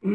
See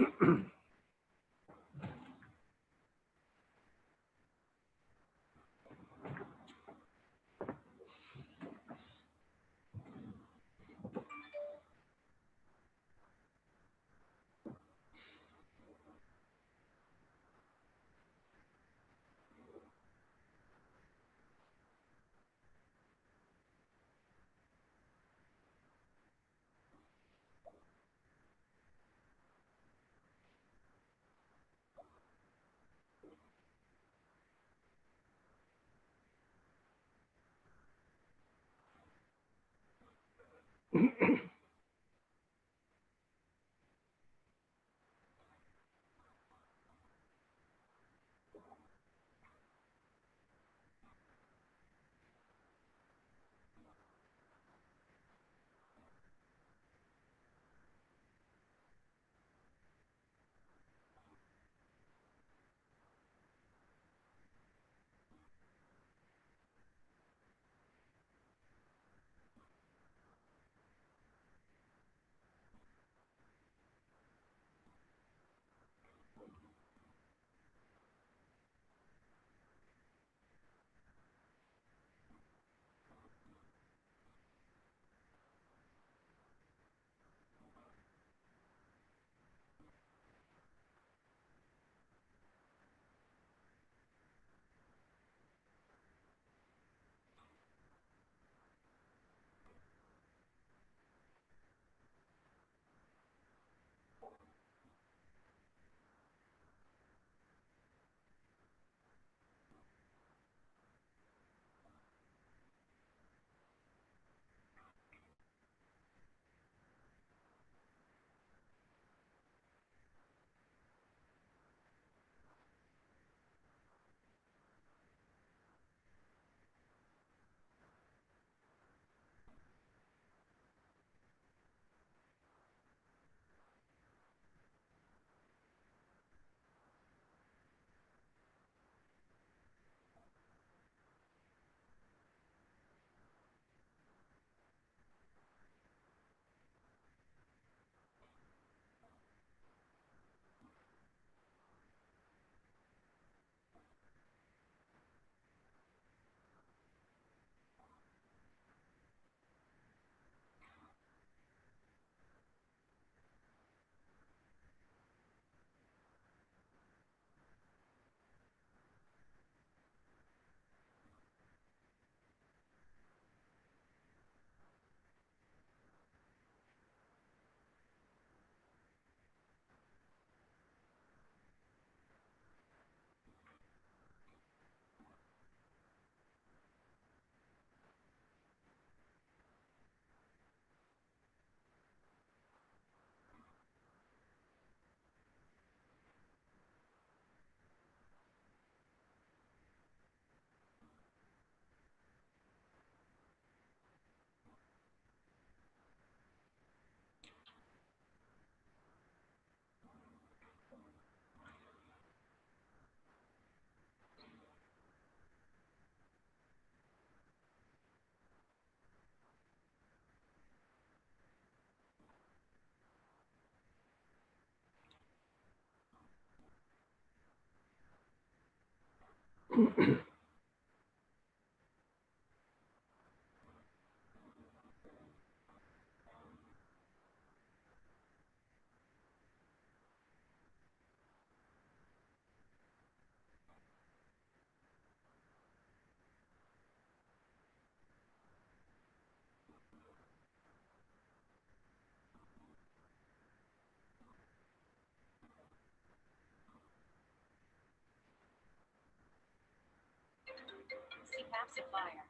map supplier.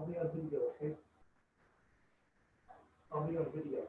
I'll be on video, okay? I'll be on video.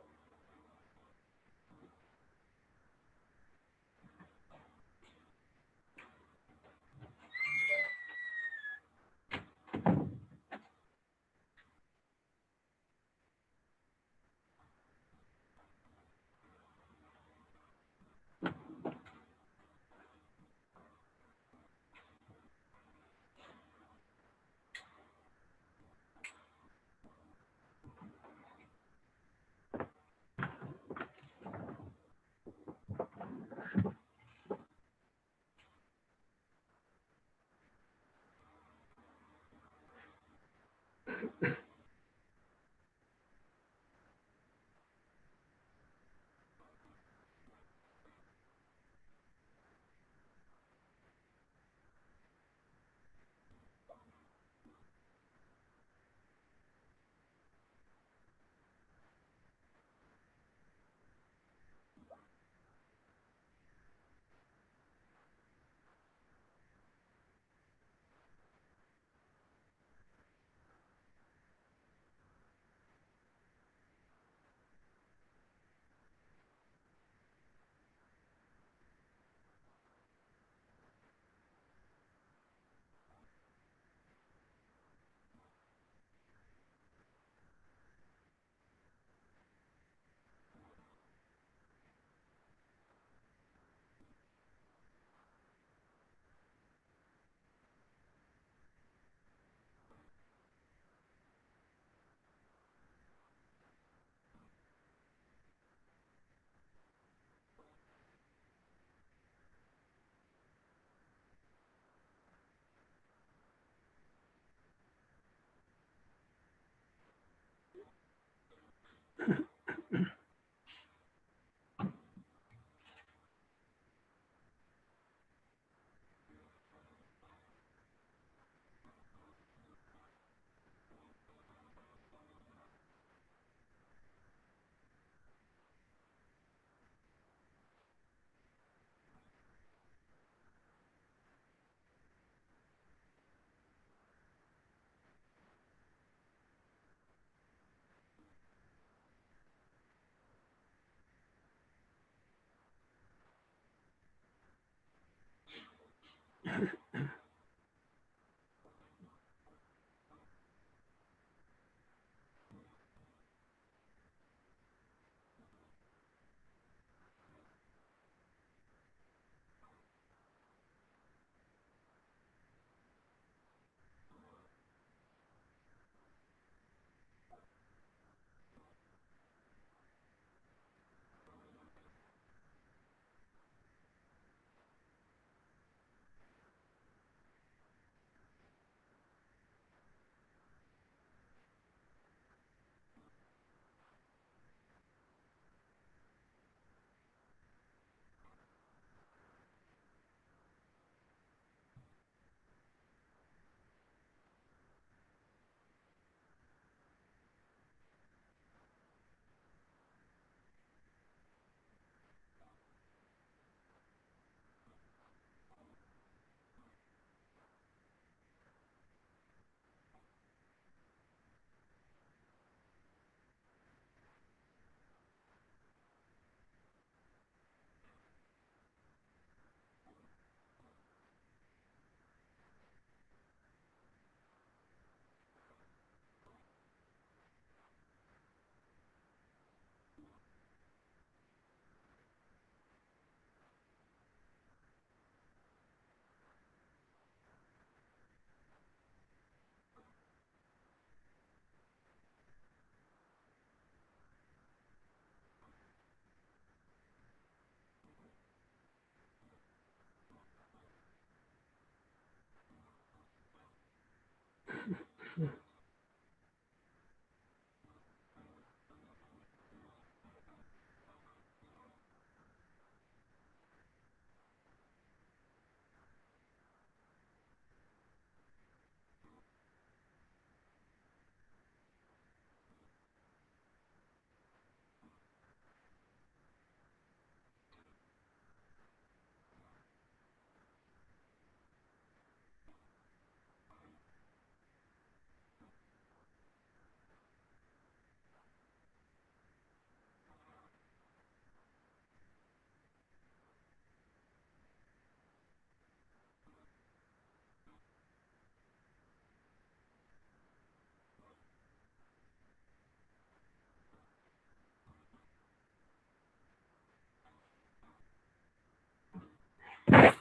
Hey,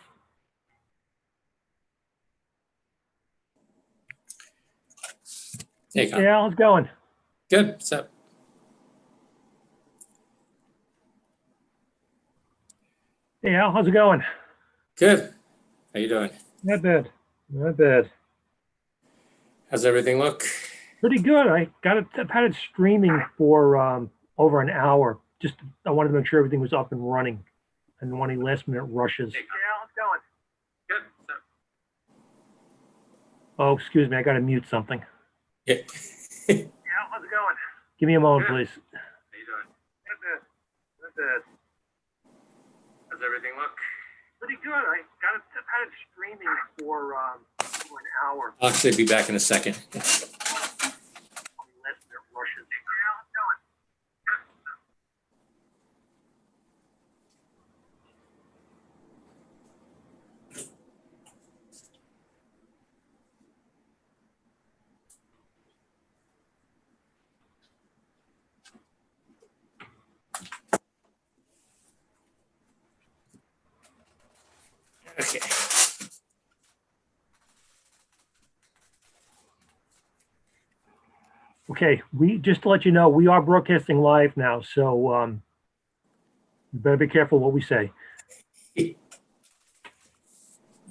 Con. Hey, Al, how's it going? Good. What's up? Hey, Al, how's it going? Good. How you doing? Not bad. Not bad. How's everything look? Pretty good. I've had it streaming for over an hour. Just I wanted to make sure everything was up and running. I didn't want any last minute rushes. Hey, Al, how's it going? Good. What's up? Oh, excuse me, I gotta mute something. Yeah. Al, how's it going? Give me a moment, Good. please. How you doing? Not bad. Not bad. How's everything look? Pretty good. I've had it streaming for an hour. I'll actually be back in a second. Last minute rushes. Hey, Al, how's it going? Good. Okay. Okay, we just to let you know, we are broadcasting live now, so you better be careful what we say.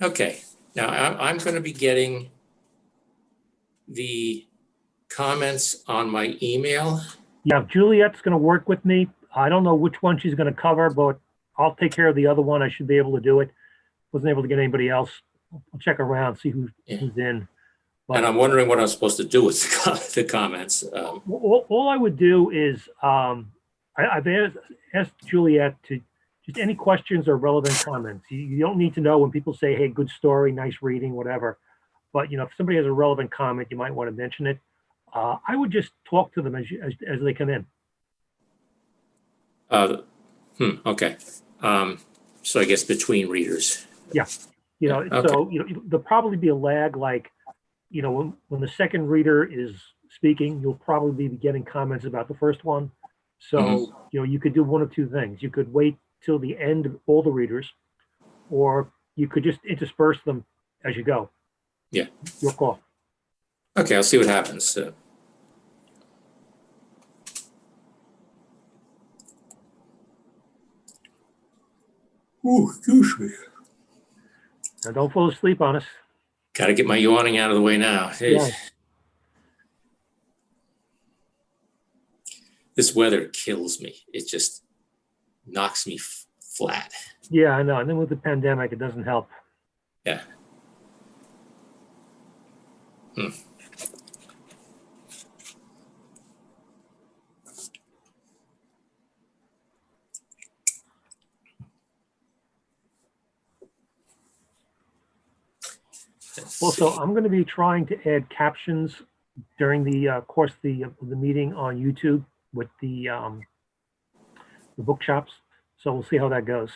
Okay. Now I'm going to be getting the comments on my email. Yeah, Juliet's going to work with me. I don't know which one she's going to cover, but I'll take care of the other one. I should be able to do it. Wasn't able to get anybody else. I'll check around, see who's in. But And I'm wondering what I'm supposed to do with the comments. all I would do is I've asked Juliet to just any questions or relevant comments. You don't need to know when people say, hey, good story, nice reading, whatever. But, if somebody has a relevant comment, you might want to mention it. I would just talk to them as they come in. Okay. So I guess between readers. Yeah. Okay. So, there'll probably be a lag, like, when the second reader is speaking, you'll probably be getting comments about the first one. So, you could do one of two things. You could wait till the end of all the readers, or you could just intersperse them as you go. Yeah. Your call. Okay, I'll see what happens. Excuse me. Now, don't fall asleep on us. Got to get my yawning out of the way now. Yeah. This weather kills me. It just knocks me flat. Yeah, I know. And then with the pandemic, it doesn't help. Yeah. Also, I'm going to be trying to add captions during the course of the meeting on YouTube with the bookshops. So we'll see how that goes.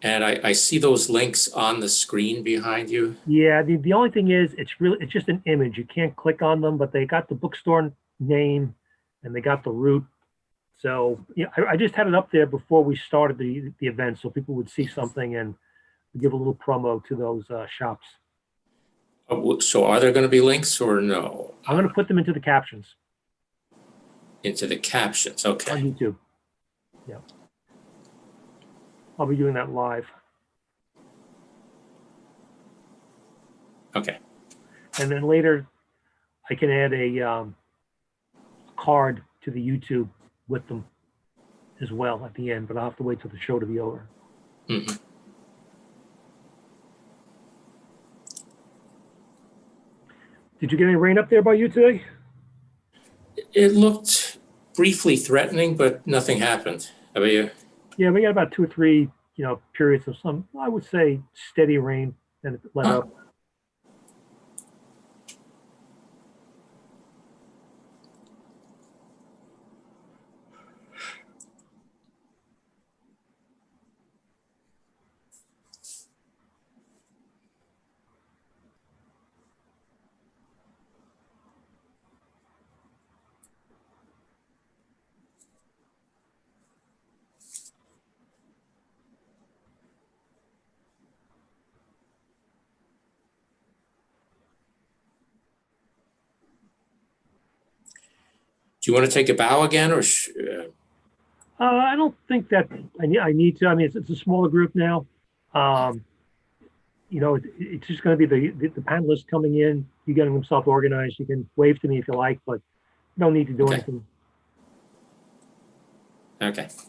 And I see those links on the screen behind you. Yeah, the only thing is it's just an image. You can't click on them, but they got the bookstore name and they got the route. So I just had it up there before we started the event, so people would see something and give a little promo to those shops. So are there going to be links or no? I'm going to put them into the captions. Into the captions, okay. On YouTube. Yeah. I'll be doing that live. Okay. And then later, I can add a card to the YouTube with them as well at the end, but I'll have to wait till the show to be over. Mm-hmm. Did you get any rain up there by you today? It looked briefly threatening, but nothing happened. How about you? Yeah, we got about 2 or 3, periods of some, I would say, steady rain, and it let up. you want to take a bow again, or I don't think that I need to. I mean, it's a smaller group now. You know, it's just going to be the panelists coming in, you getting themselves organized. You can wave to me if you like, but you don't need to do Okay. anything. Okay. As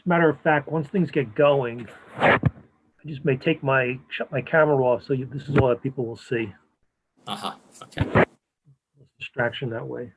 a matter of fact, once things get going, I just may shut my camera off so this is all that people will see. Uh-huh. Okay. Less distraction that way.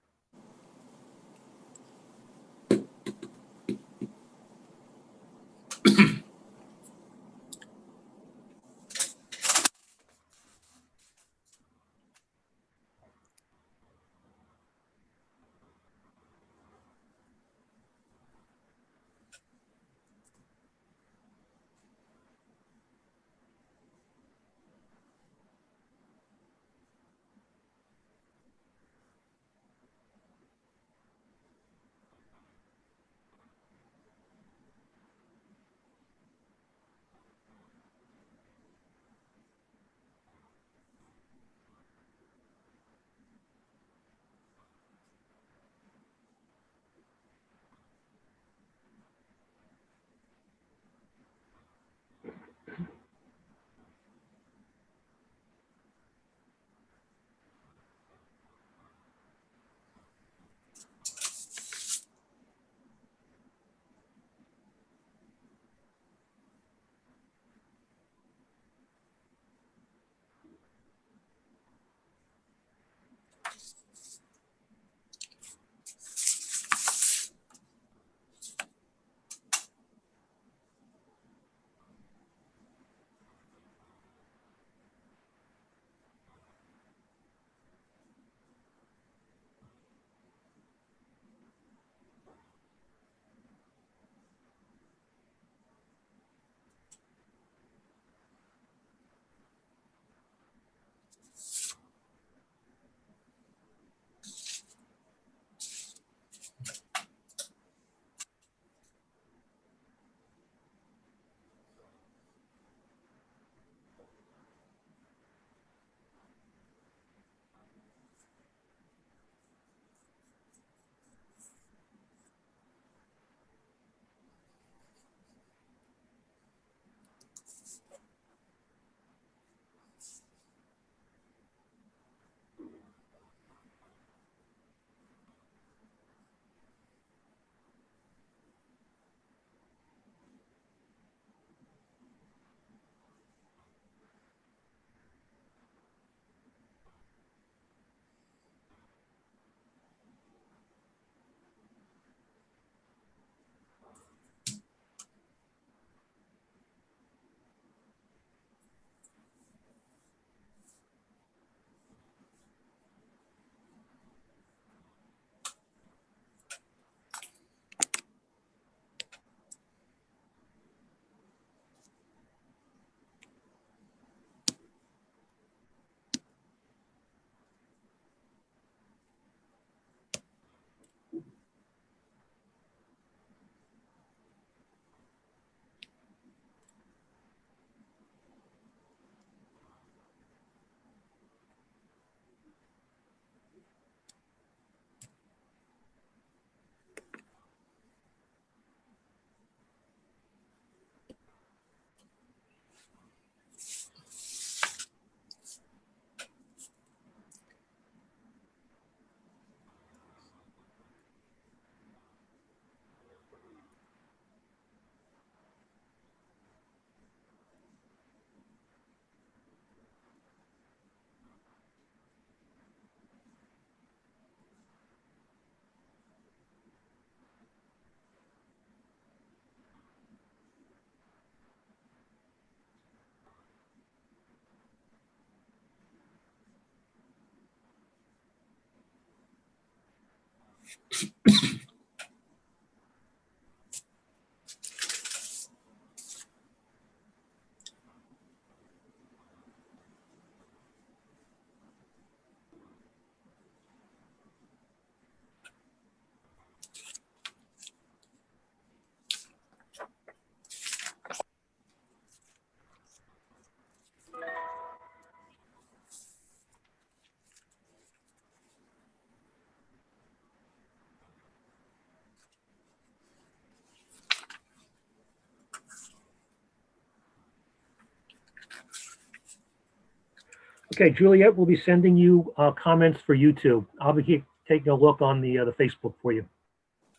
Okay, Juliet will be sending you comments for YouTube. I'll be taking a look on the Facebook for you.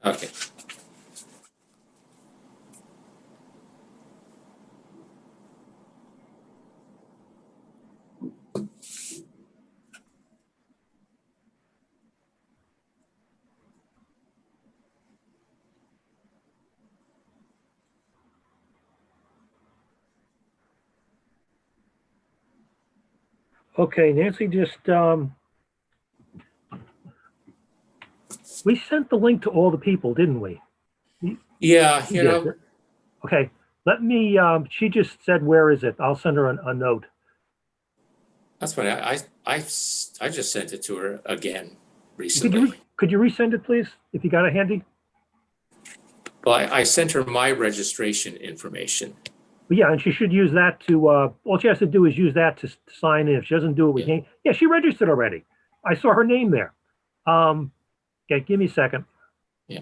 Okay. Okay, Nancy, just we sent the link to all the people, didn't we? Yeah, We did. Okay, let me. She just said, "Where is it?" I'll send her a note. that's funny. I just sent it to her again Could recently. you resend it, please, if you got it handy? Well, I sent her my registration information. But yeah, and she should use that to. All she has to do is use that to sign in. If she doesn't do it with name, yeah, she registered already. I saw her name there. Okay, give me a second. Yeah.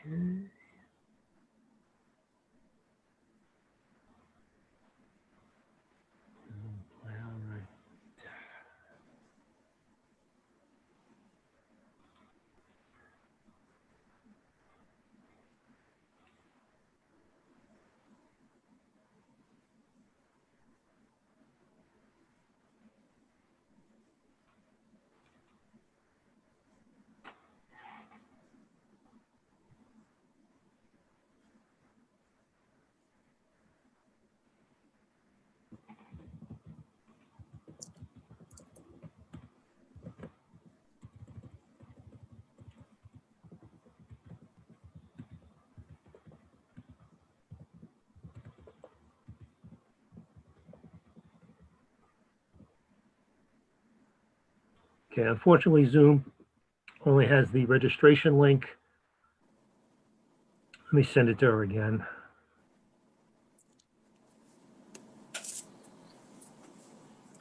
Okay. All right. Okay, unfortunately, Zoom only has the registration link. Let me send it to her again.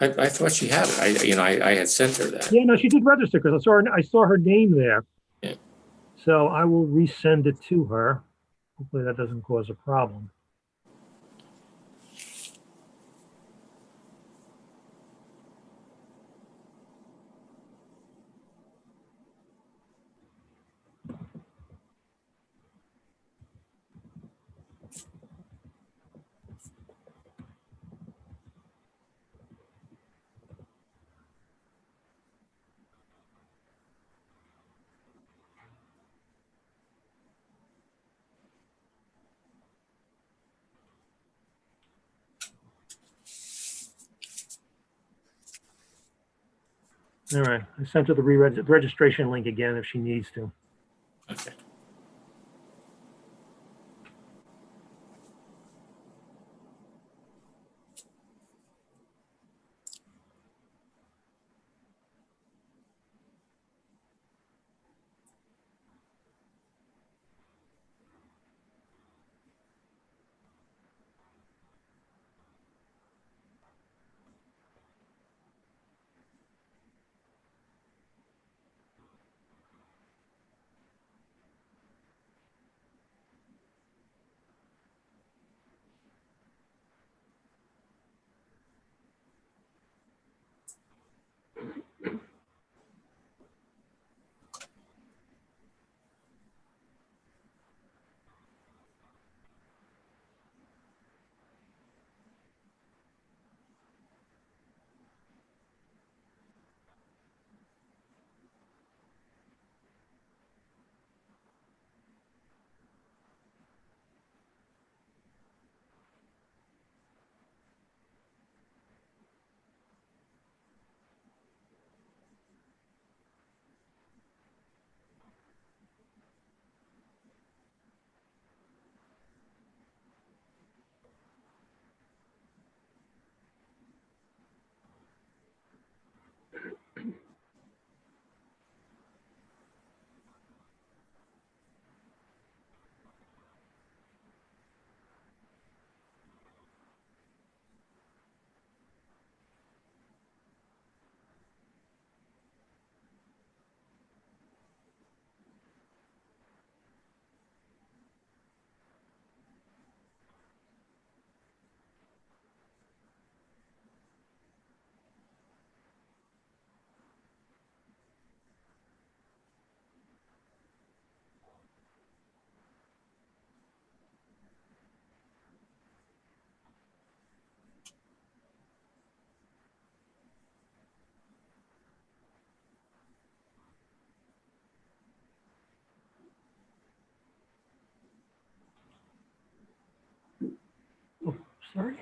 I thought she had it. I had sent her that. Yeah, no, she did register because I saw her name there. Yeah. So I will resend it to her. Hopefully that doesn't cause a problem. All right, I sent her the registration link again if she needs to. Okay. Sorry.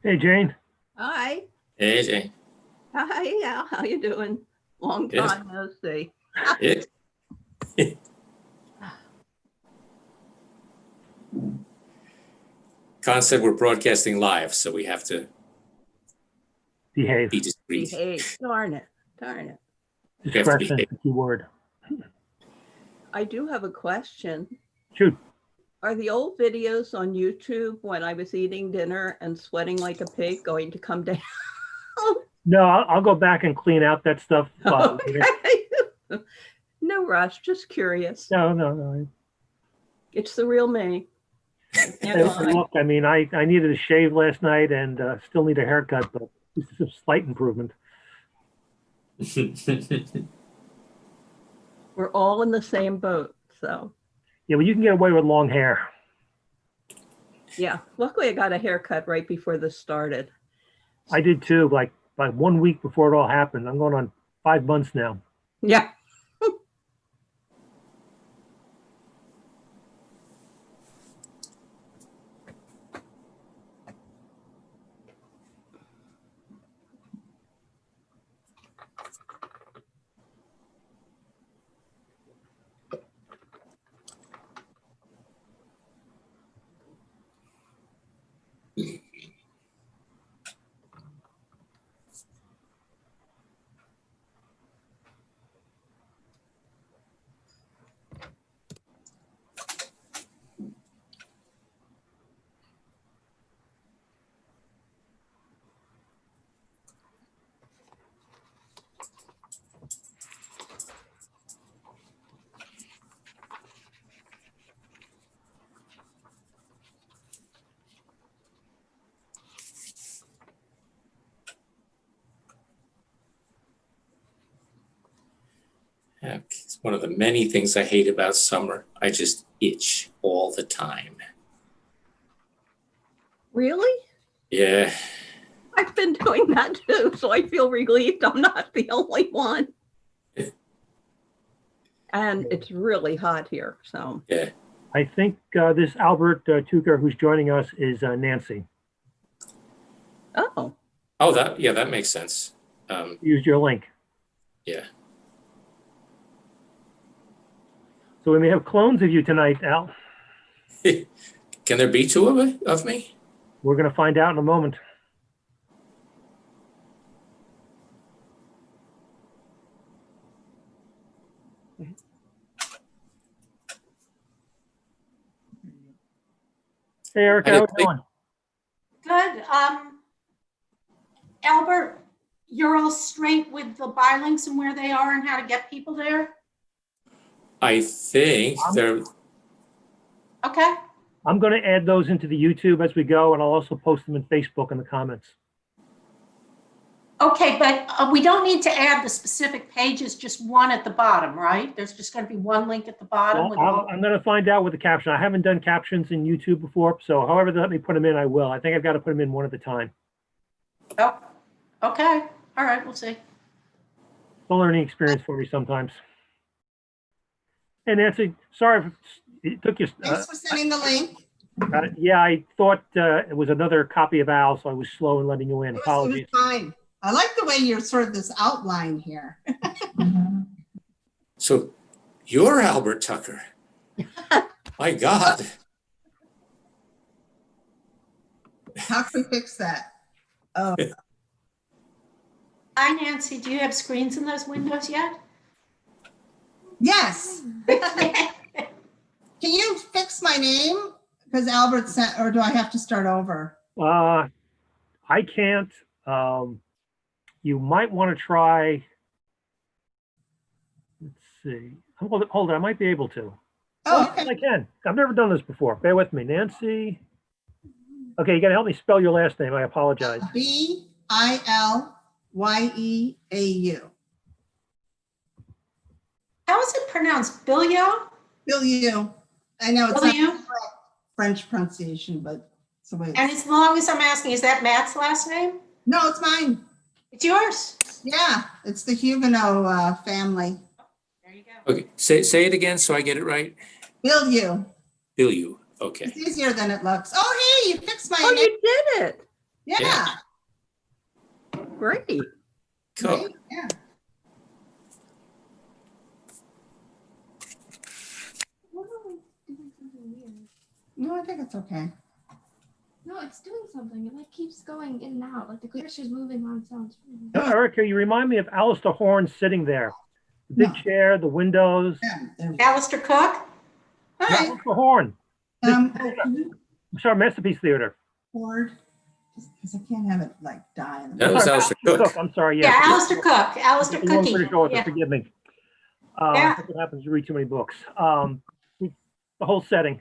Hey, Jane. Hi. Hey, Jane. Hi, Al. How you doing? Long Yes. time no see. Yeah. Con said we're broadcasting live, so we have to Behave. be discreet. Behave. Darn it. Darn it. We have to Discretion, behave. the key word. I do have a question. Shoot. Are the old videos on YouTube when I was eating dinner and sweating like a pig going to come down? No, I'll go back and clean out that stuff. Later. Okay. No rush. Just curious. No. It's the real me. Can't Hey, lie. look, I mean, I needed a shave last night and still need a haircut, but this is a slight improvement. We're all in the same boat. So, Yeah, well, you can get away with long hair. yeah. Luckily, I got a haircut right before this started. I did too, like 1 week before it all happened. I'm going on 5 months now. Yeah. It's one of the many things I hate about summer. I just itch all the time. Really? Yeah. I've been doing that too, so I feel relieved I'm not the only one. And it's really hot here, so. Yeah. I think this Albert Tucker who's joining us is Nancy. Oh, Oh, that makes sense. Use your link. Yeah. So we may have clones of you tonight, Al. Can there be two of me? We're going to find out in a moment. Hey, Erica, how are you doing? Good. Albert, you're all straight with the bylinks and where they are and how to get people there? I think they're. Okay. I'm going to add those into the YouTube as we go, and I'll also post them in Facebook in the comments. Okay, but we don't need to add the specific pages, just one at the bottom, right? There's just going to be one link at the bottom. Well, I'm going to find out with the caption. I haven't done captions in YouTube before, so however they let me put them in, I will. I think I've got to put them in one at a time. Oh, okay. All right, we'll see. It's a learning experience for me sometimes. Hey, Nancy, sorry if it took you. Thanks for sending the link. Yeah, I thought it was another copy of Al, so I was slow in letting you in. It Apologies. was fine. I like the way you're sort of this outline here. So you're Albert Tucker. My God. How can we fix that? Oh, Hi, Nancy. Do you have screens in those windows yet? yes. Can you fix my name? Because Albert sent, or do I have to start over? I can't. You might want to try. Let's see. Hold on. I might be able to. Oh, Yes, okay. I can. I've never done this before. Bear with me. Nancy. Okay, you got to help me spell your last name. I apologize. Ilyeau. How is it pronounced? Bilio? Ilyeau. I know it's not Bilio? French pronunciation, but it's the way And it's. as long as I'm asking, is that Matt's last name? No, it's mine. It's yours. Yeah, it's the Huguenot family. There you go. Okay, say it again so I get it right. Ilyeau. Bilyu, okay. It's easier than it looks. Oh, hey, you fixed my Oh, name. you did it. Yeah. Great. Cool. Right? Yeah. No, I think it's okay. No, it's doing something. It like keeps going in and out. Like the cursor's moving on its own. Erica, you remind me of Alistair Horn sitting there. The big No. chair, the windows. Yeah, there we go. Alistair Cook? All right. Alistair Horn. I'm Sorry, Masterpiece Theater. bored because I can't have it like die. In the That was Sorry, Alistair Cook. I'm sorry, Yeah, yes. Alistair Cook. Alistair The one Cookie. British author, Yeah. forgive me. Yeah. That's what happens, you read too many books. The whole setting.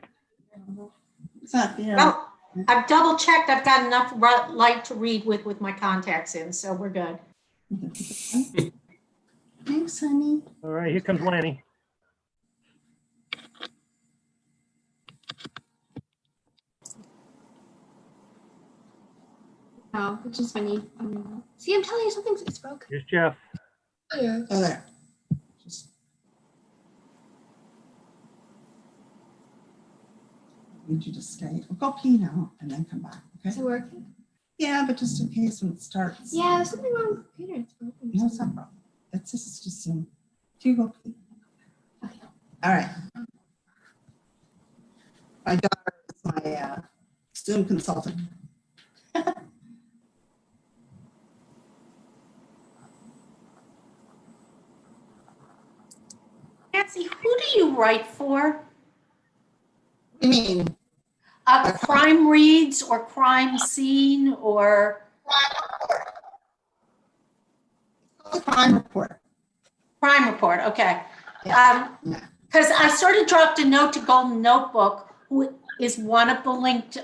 It's not there. Well, I've double checked. I've got enough light to read with my contacts in, so we're good. Thanks, honey. All right, here comes Lanny. No, which is funny. See, I'm telling you, something's it's broken. Here's Jeff. Yeah. Oh, there. Just need you to stay. We'll go pee now and then come back. Is Okay. it working? Yeah, but just in case when it starts. Yeah, there's something wrong with the computer. It's broken. No, it's not wrong. It's just Zoom. Do you go pee? Okay. All right. My daughter is my Zoom consultant. Nancy, who do you write for? I mean, Crime Reads or Crime Scene or the crime report. Crime Report? Okay. Yeah. Because I sort of dropped a note to Golden Notebook, who is one of the linked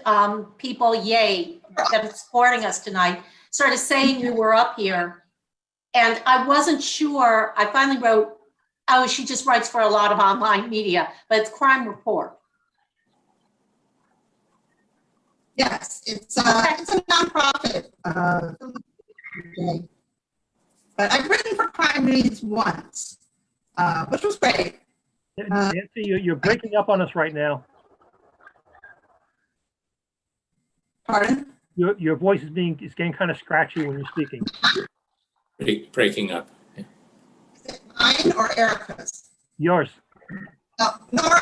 people, yay, that is supporting us tonight, sort of saying you were up here. And I wasn't sure. I finally wrote, oh, she just writes for a lot of online media, but it's Crime Report. Yes, it's a nonprofit. Okay. But I've written for Crime Reads once, which was great. Nancy, you're breaking up on us right now. Pardon? Your voice is getting kind of scratchy when you're speaking. Breaking up. Is it mine or Erica's? Yours. Oh, Nora,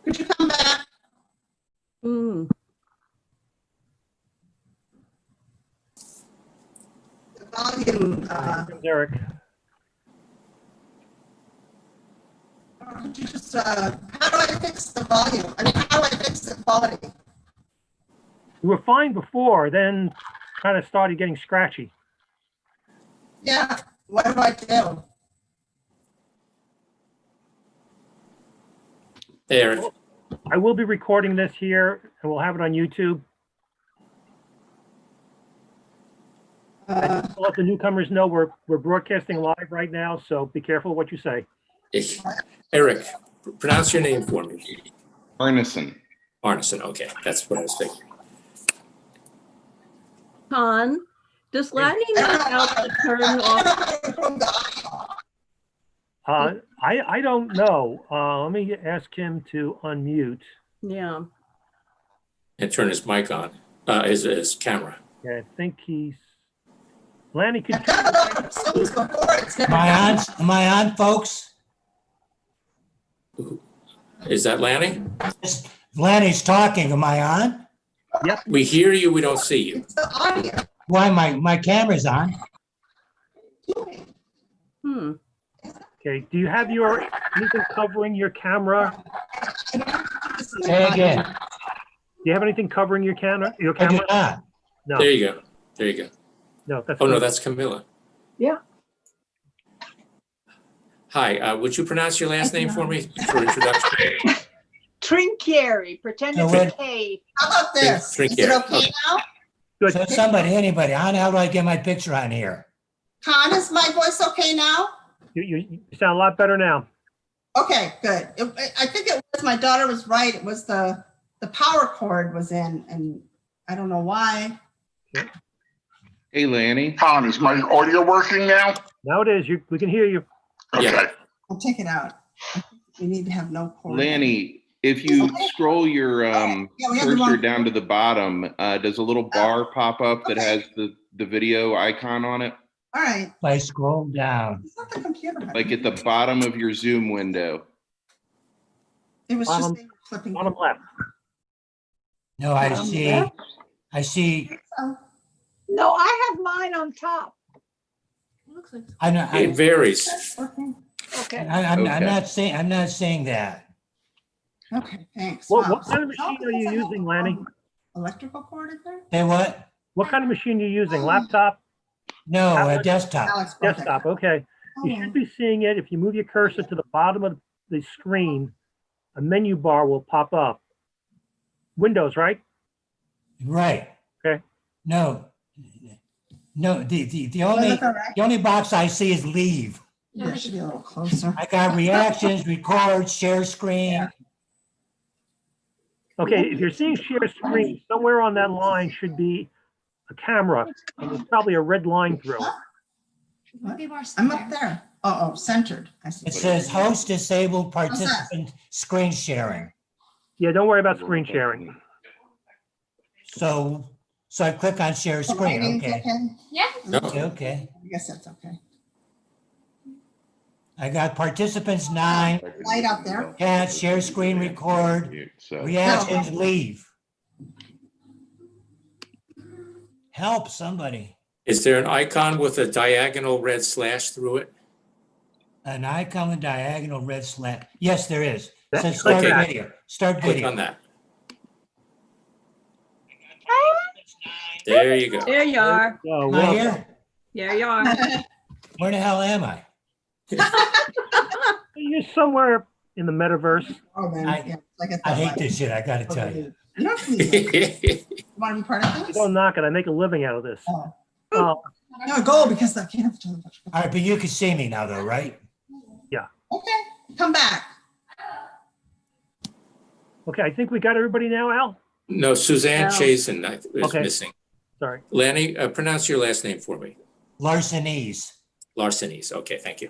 could you come back? Hmm. The volume, Here comes Eric. could you just, how do I fix the volume? I mean, how do I fix the quality? You were fine before, then kind of started getting scratchy. Yeah, what do I do? There. I will be recording this here and we'll have it on YouTube. I'll let the newcomers know we're broadcasting live right now, so be careful what you say. Eric, pronounce your name for me. Arneson. Arneson, okay, that's what I was thinking. Con, does Lanny know how to turn off? I don't know. Let me ask him to unmute. Yeah. And turn his mic on, his camera. Yeah, I think he's, Lanny, could you, Am I on, folks? Is that Lanny? Lanny's talking. Am I on? We hear you, we don't see you. It's the audio. Why, my camera's on. Hmm. okay, do you have anything covering your camera? Say again. Do you have anything covering your camera? I do not. No, There you go, there you go. no, that's. Oh, no, that's Camilla. Yeah. Hi, would you pronounce your last name for me for introduction? Trinchieri, pretend No, it's wait. a K. How about this? Is it Trinchieri, okay okay. now? Good. So somebody, anybody, how the hell do I get my picture on here? Con, is my voice okay now? You sound a lot better now. Okay, good. I think it was, my daughter was right. It was the power cord was in, and I don't know why. Hey, Lanny. Tom, is my audio working now? Now it is. We can hear you. Okay. Yeah. I'll take it out. I think we need to have no cord. Lanny, if you scroll your Yeah, we have the cursor wrong- down to the bottom, does a little bar pop up that has the video icon on it? All right. If I scroll down, It's not the computer. Like at the bottom of your Zoom window? It was just Bottom- they were flipping. Bottom left. no, I see, No, I have mine on top. It looks like. It varies. Working. Okay. I'm Okay. not saying that. Okay, thanks. What Wow. kind of machine are you using, Lanny? Electrical cord in there? Say what? What kind of machine are you using? Laptop, No, a desktop. Alex brought that. desktop? Okay. You Oh, should be seeing it. If you move your cursor to the bottom of the screen, a menu bar will pop up. Windows, right? Right. Okay. No, the do I look all right? only box I see is leave. Yeah, it should be a little closer. I got reactions, record, share screen. Okay, if you're seeing share screen, somewhere on that line should be a camera, and there's probably a red line through. Maybe more I'm up there. Oh, centered. I see. It says host disabled participant screen sharing. Yeah, don't worry about screen sharing. So I click on share screen, Lighting's okay. Yeah. Okay. I guess that's okay. I got participants 9, Light out there. chat, share screen, record, So reactions, leave. Help somebody. Is there an icon with a diagonal red slash through it? An icon with diagonal red slant. Yes, there is. It says Click start that. video. Start Click video. on that. There you go. There you are. So, Am I welcome. here? There you are. Where the hell am I? You're somewhere in the metaverse. Oh, man. I- Yeah, like I hate this shit, I gotta tell you. You don't have to leave it. You want to be part of You this? don't knock it. I make a living out of this. Oh. Oh, No, go because I can't have to. All right, but you can see me now though, right? Okay, come back. okay. I think we got everybody now, Al. No, Suzanne No. Chazen is Okay. missing. Sorry. Lanny, pronounce your last name for me. Larcenese. Larsenese. Okay, thank you.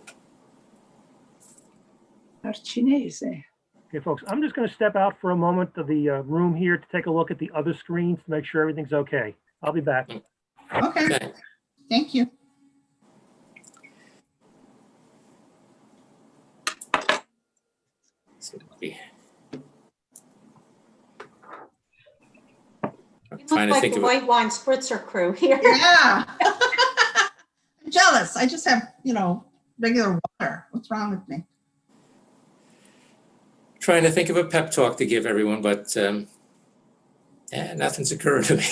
Okay, folks, I'm just going to step out for a moment of the room here to take a look at the other screens to make sure everything's okay. I'll be back. Okay, Okay. thank you. So we- I'm You trying look to like think the of white wine spritzer crew here. Yeah. I'm jealous. I just have, regular water. What's wrong with me? a pep talk to give everyone, but nothing's occurring to me.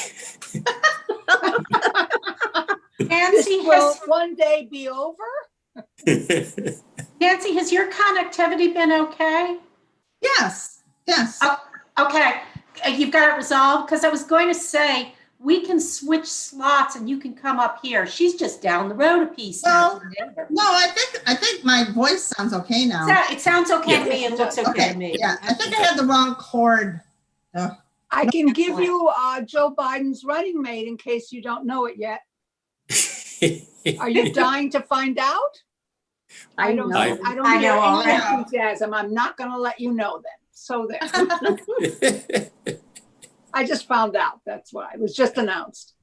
Nancy, Will one day be over? Nancy, has your connectivity been okay? Yes, yes. Okay, you've got it resolved? Because I was going to say, we can switch slots and you can come up here. She's just down the road a piece now. No, I think my voice sounds okay now. It sounds okay to me. It looks okay to me. Yeah, I think I had the wrong cord. I can give you Joe Biden's running mate in case you don't know it yet. Are you dying to find out? I don't know. I- I don't I hear know any already. enthusiasm. I'm not going to let you know then. So there. I just found out. That's why it was just announced.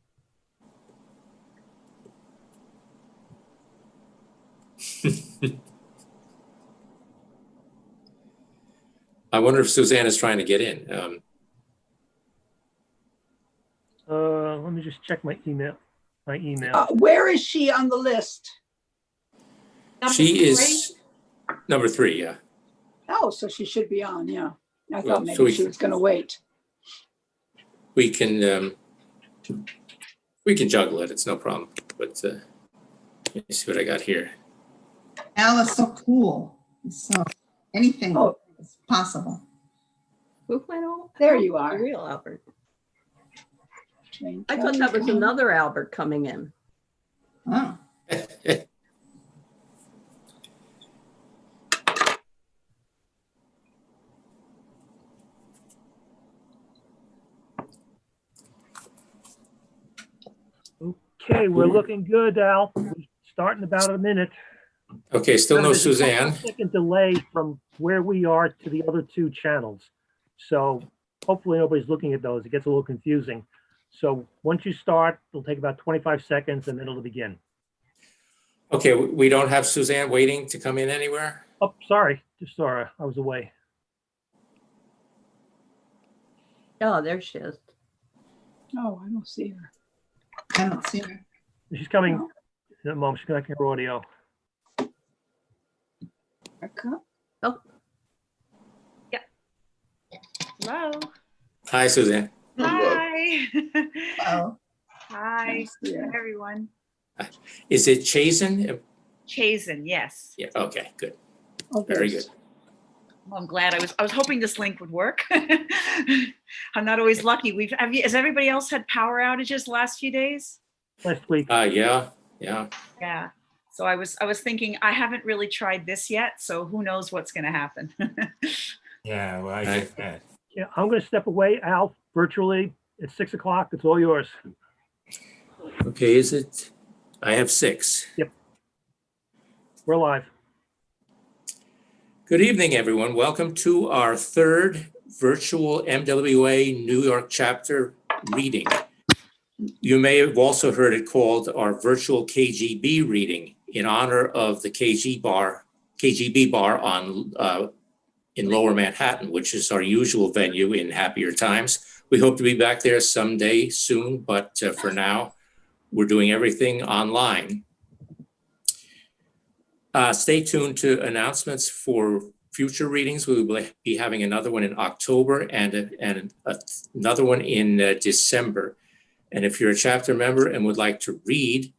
I wonder if Suzanne is trying to get in. Let me just check my email. Where is she on the list? Number She three? is number 3, yeah. Oh, so she should be on. Yeah. I Well, thought maybe so we- she was going to wait. We can juggle it. It's no problem. But let me see what I got here. Al is so cool. So anything Oh. is possible. Who went on? There you are. The real Albert. I thought that was another Albert coming in. Oh, Okay, we're looking good, Al. We're starting about a minute. Okay, still no There's a Suzanne. 2-second delay from where we are to the other two channels. So hopefully nobody's looking at those. It gets a little confusing. So once you start, it'll take about 25 seconds and then it'll begin. Okay, we don't have Suzanne waiting to come in anywhere? Oh, sorry. Just sorry. I was away. Oh, there she is. Oh, I don't see her. I don't see her. She's coming in a moment. She's connecting her audio. Oh, Hello. Hi, Suzanne. Hi. Oh, Hi. Yeah. Hi, everyone. Is it Chazen? Chazen, yes. Yeah, okay, good. Oh, Very there's- good. Well, I'm glad. I was hoping this link would work. I'm not always lucky. Has everybody else had power outages the last few days? Last week. Yeah. Yeah. So I was thinking I haven't really tried this yet, so who knows what's going to happen. Yeah, well, I get that. Yeah, I'm going to step away, Al, virtually at 6 o'clock. It's all yours. Okay, is it? I have 6. We're live. Good evening, everyone. Welcome to our 3rd virtual MWA New York chapter reading. You may have also heard it called our virtual KGB reading in honor of the KGB bar on in Lower Manhattan, which is our usual venue in happier times. We hope to be back there someday soon, but for now, we're doing everything online. Stay tuned to announcements for future readings. We will be having another one in October and another one in December. And if you're a chapter member and would like to read,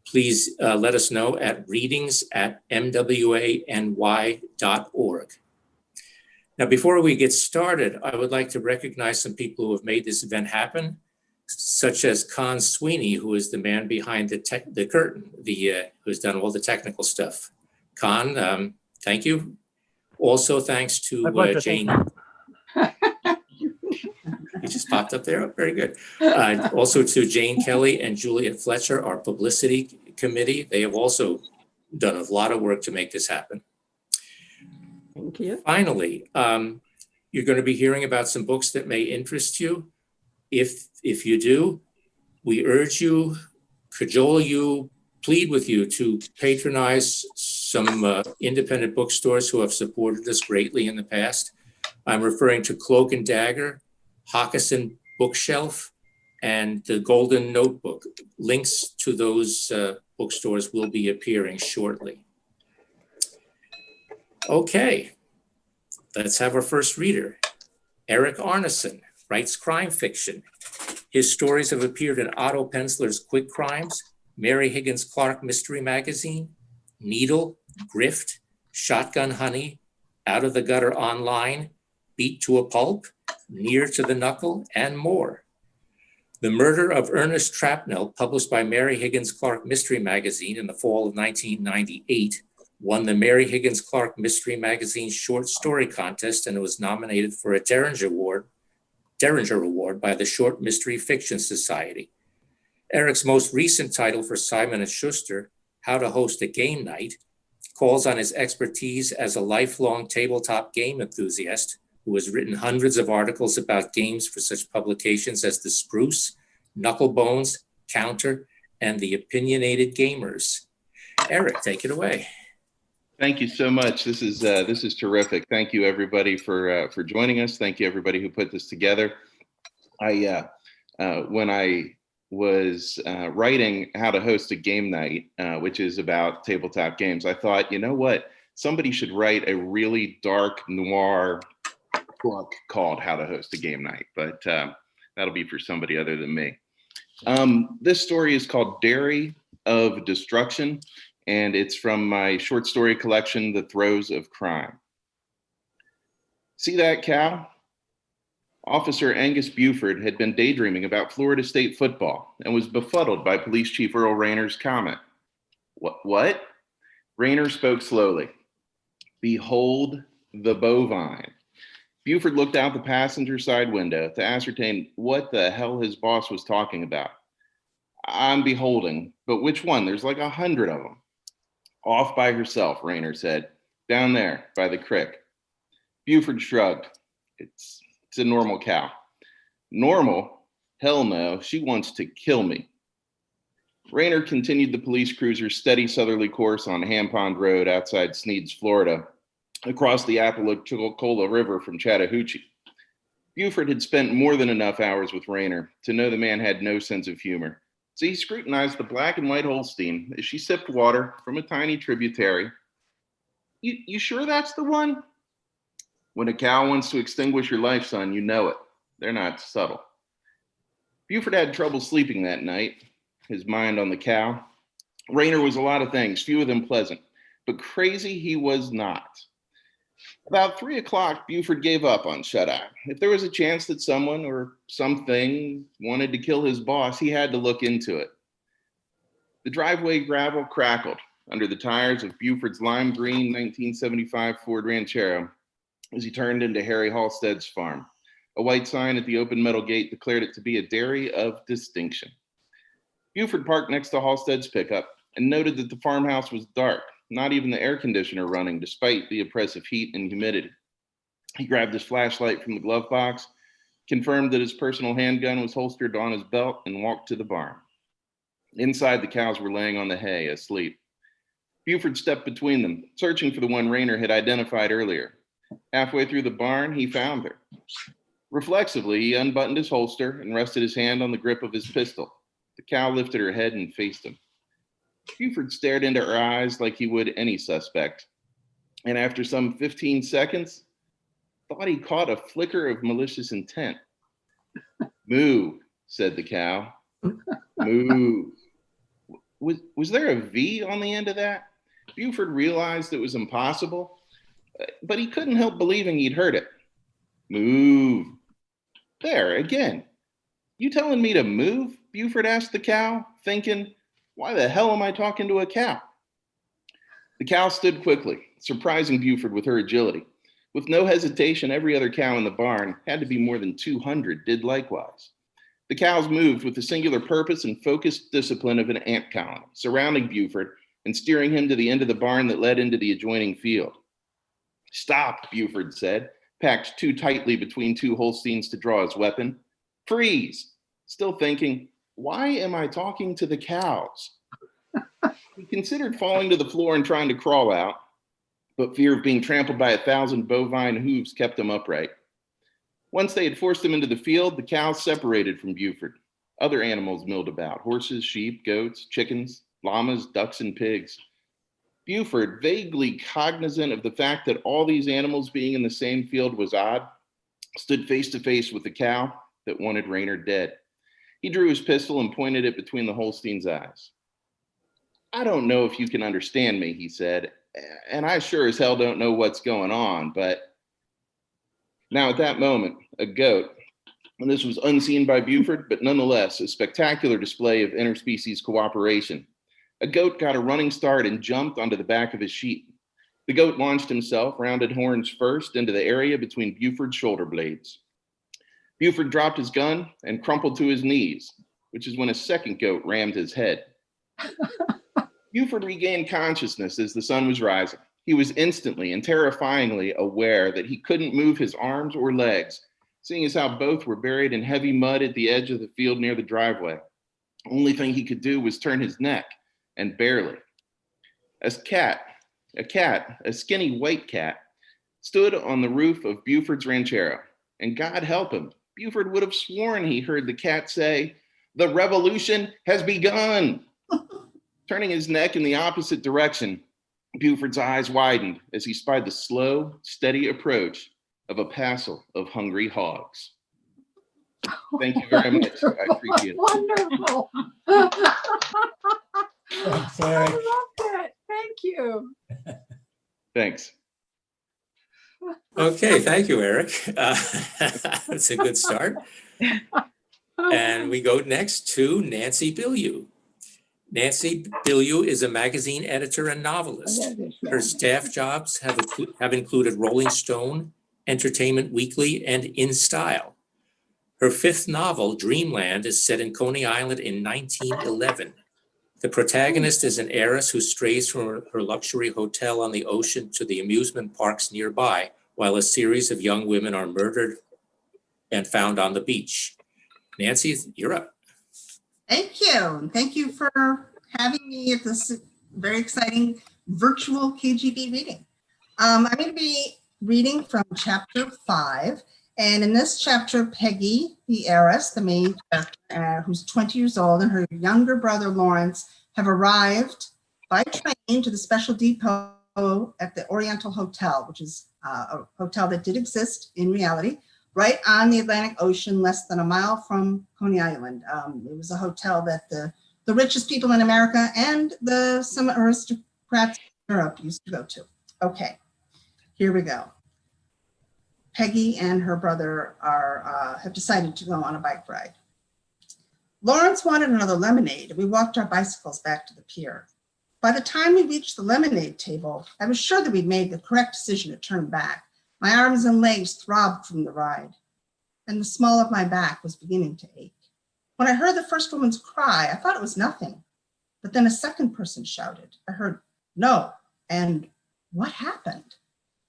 please let us know at readings@mwany.org. Now, before we get started, I would like to recognize some people who have made this event happen, such as Con Sweeney, who is the man behind the curtain, who's done all the technical stuff. Con, thank you. Also, thanks My to pleasure. Jane. He just popped up there. Oh, very good. Also to Jane Kelly and Juliet Fletcher, our publicity committee. They have also done a lot of work to make this happen. thank you. Finally, you're going to be hearing about some books that may interest you. If you do, we urge you, cajole you, plead with you to patronize some independent bookstores who have supported us greatly in the past. I'm referring to Cloak and Dagger, Hockessin Bookshelf, and the Golden Notebook. Links to those bookstores will be appearing shortly. Okay, let's have our first reader. Eric Arneson writes crime fiction. His stories have appeared in Otto Penzler's Quick Crimes, Mary Higgins Clark Mystery Magazine, Needle, Grift, Shotgun Honey, Out of the Gutter Online, Beat to a Pulp, Near to the Knuckle, and more. The Murder of Ernest Trapnell, published by Mary Higgins Clark Mystery Magazine in the fall of 1998, won the Mary Higgins Clark Mystery Magazine Short Story Contest and was nominated for a Derringer Award by the Short Mystery Fiction Society. Eric's most recent title for Simon & Schuster, How to Host a Game Night, calls on his expertise as a lifelong tabletop game enthusiast who has written hundreds of articles about games for such publications as The Spruce, Knucklebones, Counter, and The Opinionated Gamers. Eric, take it away. Thank you so much. This is terrific. Thank you, everybody, for joining us. Thank you, everybody who put this together. When I was writing How to Host a Game Night, which is about tabletop games, I thought, you know what? Somebody should write a really dark noir book called How to Host a Game Night, but that'll be for somebody other than me. This story is called Dairy of Destruction, and it's from my short story collection, The Throes of Crime. See that cow? Officer Angus Buford had been daydreaming about Florida State football and was befuddled by Police Chief Earl Rayner's comment. What? Rayner spoke slowly. Behold the bovine. Buford looked out the passenger side window to ascertain what the hell his boss was talking about. I'm beholding, but which one? There's like 100 of them. Off by herself, Rayner said. Down there, by the creek. Buford shrugged. It's a normal cow. Normal? Hell no, she wants to kill me. Rayner continued the police cruiser's steady southerly course on Ham Pond Road outside Sneads, Florida, across the Apalachicola River from Chattahoochee. Buford had spent more than enough hours with Rayner to know the man had no sense of humor, so he scrutinized the black and white Holstein as she sipped water from a tiny tributary. You sure that's the one? When a cow wants to extinguish your life, son, you know it. They're not subtle. Buford had trouble sleeping that night, his mind on the cow. Rayner was a lot of things, few of them pleasant, but crazy he was not. About 3 o'clock, Buford gave up on shut-eye. If there was a chance that someone or something wanted to kill his boss, he had to look into it. The driveway gravel crackled under the tires of Buford's lime green 1975 Ford Ranchero as he turned into Harry Halstead's farm. A white sign at the open metal gate declared it to be a dairy of distinction. Buford parked next to Halstead's pickup and noted that the farmhouse was dark, not even the air conditioner running despite the oppressive heat and humidity. He grabbed his flashlight from the glove box, confirmed that his personal handgun was holstered on his belt, and walked to the barn. Inside, the cows were laying on the hay, asleep. Buford stepped between them, searching for the one Rayner had identified earlier. Halfway through the barn, he found her. Reflexively, he unbuttoned his holster and rested his hand on the grip of his pistol. The cow lifted her head and faced him. Buford stared into her eyes like he would any suspect, and after some 15 seconds, thought he caught a flicker of malicious intent. Moo, said the cow. Moo. Was there a V on the end of that? Buford realized it was impossible, but he couldn't help believing he'd heard it. Move. There, again. You telling me to move? Buford asked the cow, thinking, why the hell am I talking to a cow? The cow stood quickly, surprising Buford with her agility. With no hesitation, every other cow in the barn, had to be more than 200, did likewise. The cows moved with the singular purpose and focused discipline of an ant colony, surrounding Buford and steering him to the end of the barn that led into the adjoining field. Stop, Buford said, packed too tightly between two Holsteins to draw his weapon. Freeze! Still thinking, why am I talking to the cows? He considered falling to the floor and trying to crawl out, but fear of being trampled by 1,000 bovine hooves kept him upright. Once they had forced him into the field, the cows separated from Buford. Other animals milled about, horses, sheep, goats, chickens, llamas, ducks, and pigs. Buford, vaguely cognizant of the fact that all these animals being in the same field was odd, stood face to face with the cow that wanted Rayner dead. He drew his pistol and pointed it between the Holstein's eyes. I don't know if you can understand me, he said, and I sure as hell don't know what's going on, but... Now at that moment, a goat, and this was unseen by Buford, but nonetheless a spectacular display of interspecies cooperation. A goat got a running start and jumped onto the back of his sheep. The goat launched himself, rounded horns first, into the area between Buford's shoulder blades. Buford dropped his gun and crumpled to his knees, which is when a second goat rammed his head. Buford regained consciousness as the sun was rising. He was instantly and terrifyingly aware that he couldn't move his arms or legs, seeing as how both were buried in heavy mud at the edge of the field near the driveway. Only thing he could do was turn his neck, and barely. A skinny white cat, stood on the roof of Buford's ranchero, and God help him, Buford would have sworn he heard the cat say, "The revolution has begun." Turning his neck in the opposite direction, Buford's eyes widened as he spied the slow, steady approach of a passel of hungry hogs. Thank you very much. I appreciate it. Wonderful. Thanks, I Eric. love that. Thank you. Thanks. Okay, thank you, Eric. That's a good start. And we go next to Nancy Bilyeu. Nancy Bilyeu is a magazine editor and novelist. Her staff jobs have included Rolling Stone, Entertainment Weekly, and In Style. Her fifth novel, Dreamland, is set in Coney Island in 1911. The protagonist is an heiress who strays from her luxury hotel on the ocean to the amusement parks nearby, while a series of young women are murdered and found on the beach. Nancy, you're up. Thank you. Thank you for having me at this very exciting virtual KGB reading. I'm going to be reading from chapter 5. And in this chapter, Peggy, the heiress, the main character, who's 20 years old, and her younger brother, Lawrence, have arrived by train to the special depot at the Oriental Hotel, which is a hotel that did exist in reality, right on the Atlantic Ocean, less than a mile from Coney Island. It was a hotel that the richest people in America and some aristocrats in Europe used to go to. Okay, here we go. Peggy and her brother have decided to go on a bike ride. Lawrence wanted another lemonade, and we walked our bicycles back to the pier. By the time we reached the lemonade table, I was sure that we'd made the correct decision to turn back. My arms and legs throbbed from the ride, and the small of my back was beginning to ache. When I heard the first woman's cry, I thought it was nothing. But then a second person shouted. I heard, "No," and what happened?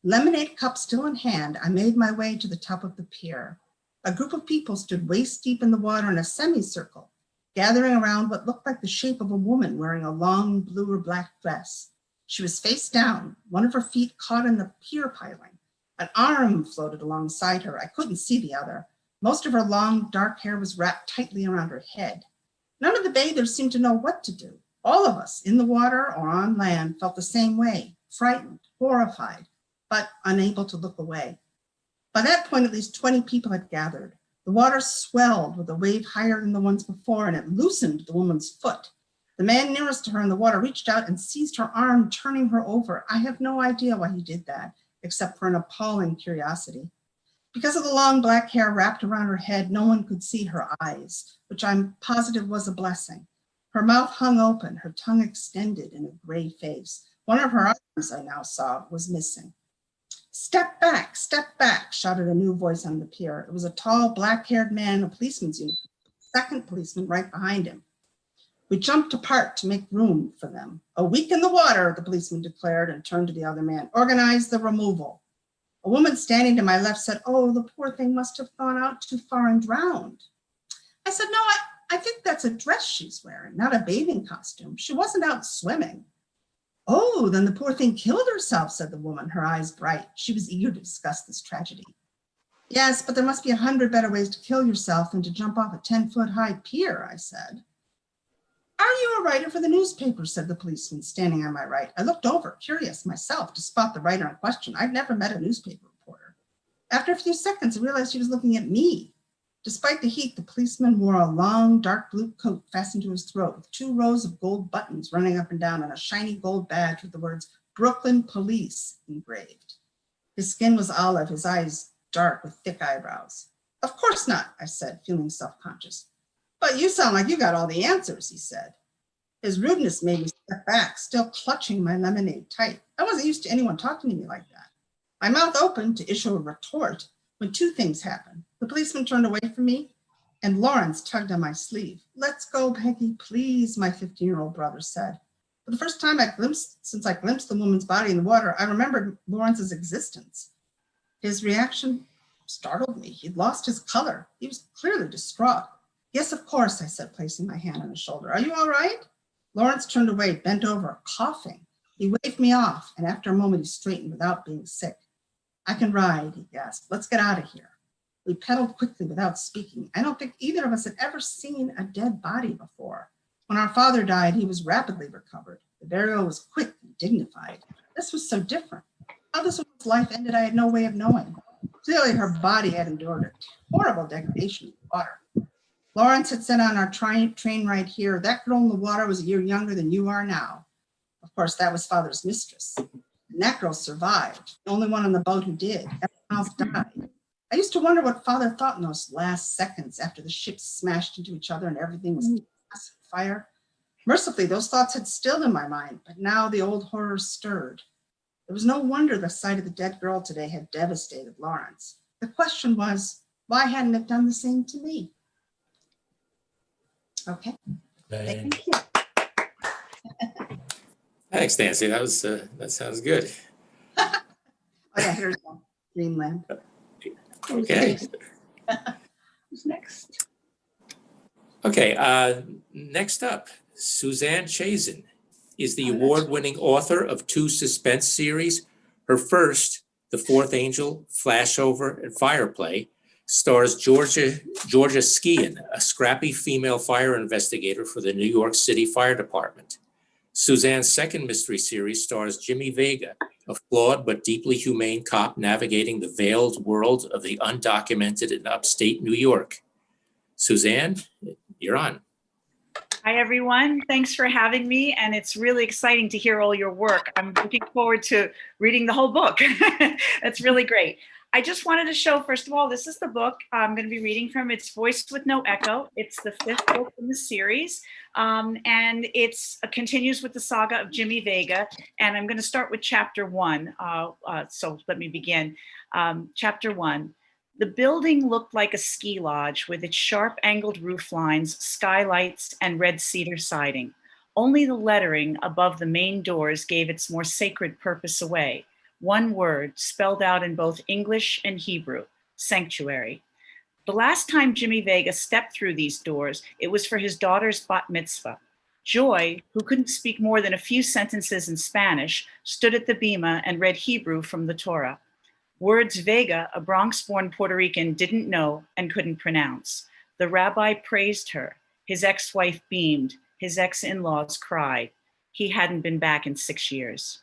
Lemonade cup still in hand, I made my way to the top of the pier. A group of people stood waist deep in the water in a semicircle, gathering around what looked like the shape of a woman wearing a long blue or black dress. She was face down, one of her feet caught in the pier piling. An arm floated alongside her. I couldn't see the other. Most of her long, dark hair was wrapped tightly around her head. None of the bathers seemed to know what to do. All of us, in the water or on land, felt the same way, frightened, horrified, but unable to look away. By that point, at least 20 people had gathered. The water swelled with a wave higher than the ones before, and it loosened the woman's foot. The man nearest to her in the water reached out and seized her arm, turning her over. I have no idea why he did that, except for an appalling curiosity. Because of the long black hair wrapped around her head, no one could see her eyes, which I'm positive was a blessing. Her mouth hung open, her tongue extended in a gray face. One of her arms, I now saw, was missing. Step back, shouted a new voice on the pier. It was a tall, black-haired man in a policeman's uniform, the second policeman right behind him. We jumped apart to make room for them. A week in the water, the policeman declared and turned to the other man. Organize the removal. A woman standing to my left said, "Oh, the poor thing must have gone out too far and drowned." I said, "No, I think that's a dress she's wearing, not a bathing costume. She wasn't out swimming." "Oh, then the poor thing killed herself," said the woman, her eyes bright. She was eager to discuss this tragedy. "Yes, but there must be 100 better ways to kill yourself than to jump off a 10-foot-high pier," I said. "Are you a writer for the newspaper?" said the policeman standing on my right. I looked over, curious myself, to spot the writer in question. I'd never met a newspaper reporter. After a few seconds, I realized he was looking at me. Despite the heat, the policeman wore a long, dark blue coat fastened to his throat with 2 rows of gold buttons running up and down and a shiny gold badge with the words "Brooklyn Police" engraved. His skin was olive, his eyes dark with thick eyebrows. "Of course not," I said, feeling self-conscious. "But you sound like you got all the answers," he said. His rudeness made me step back, still clutching my lemonade tight. I wasn't used to anyone talking to me like that. My mouth opened to issue a retort when 2 things happened. The policeman turned away from me, and Lawrence tugged on my sleeve. "Let's go, Peggy, please," my 15-year-old brother said. For the first time since I glimpsed the woman's body in the water, I remembered Lawrence's existence. His reaction startled me. He'd lost his color. He was clearly distraught. "Yes, of course," I said, placing my hand on his shoulder. "Are you all right?" Lawrence turned away, bent over, coughing. He waved me off, and after a moment, he straightened without being sick. "I can ride," he gasped. "Let's get out of here." We pedaled quickly without speaking. I don't think either of us had ever seen a dead body before. When our father died, he was rapidly recovered. The burial was quick and dignified. This was so different. How this woman's life ended, I had no way of knowing. Clearly, her body had endured a horrible degradation in the water. Lawrence had said on our train ride here, "That girl in the water was a year younger than you are now." Of course, that was father's mistress. And that girl survived, the only one on the boat who did. Everyone else died. I used to wonder what Father thought in those last seconds after the ships smashed into each other and everything was chaos and fire. Mercifully, those thoughts had stilled in my mind, but now the old horrors stirred. It was no wonder the sight of the dead girl today had devastated Lawrence. The question was, why hadn't it done the same to me? Okay. Thank you. Thanks, Nancy. That sounds good. Oh yeah, here's one. Greenland. Okay. Who's next? Okay. Next up, Suzanne Chazen is the award-winning author of 2 suspense series. Her first, The Fourth Angel, Flashover, and Fireplay, stars Georgia Skian, a scrappy female fire investigator for the New York City Fire Department. Suzanne's second mystery series stars Jimmy Vega, a flawed but deeply humane cop navigating the veiled world of the undocumented in upstate New York. Suzanne, you're on. Hi, everyone. Thanks for having me. And it's really exciting to hear all your work. I'm looking forward to reading the whole book. That's really great. I just wanted to show, first of all, this is the book I'm going to be reading from. It's Voice with No Echo. It's the 5th book in the series. And it continues with the saga of Jimmy Vega. And I'm going to start with chapter 1. So let me begin. Chapter 1. The building looked like a ski lodge with its sharp angled roof lines, skylights, and red cedar siding. Only the lettering above the main doors gave its more sacred purpose away. One word spelled out in both English and Hebrew, sanctuary. The last time Jimmy Vega stepped through these doors, it was for his daughter's bat mitzvah. Joy, who couldn't speak more than a few sentences in Spanish, stood at the bima and read Hebrew from the Torah. Words Vega, a Bronx-born Puerto Rican, didn't know and couldn't pronounce. The rabbi praised her. His ex-wife beamed. His ex-in-laws cried. He hadn't been back in 6 years.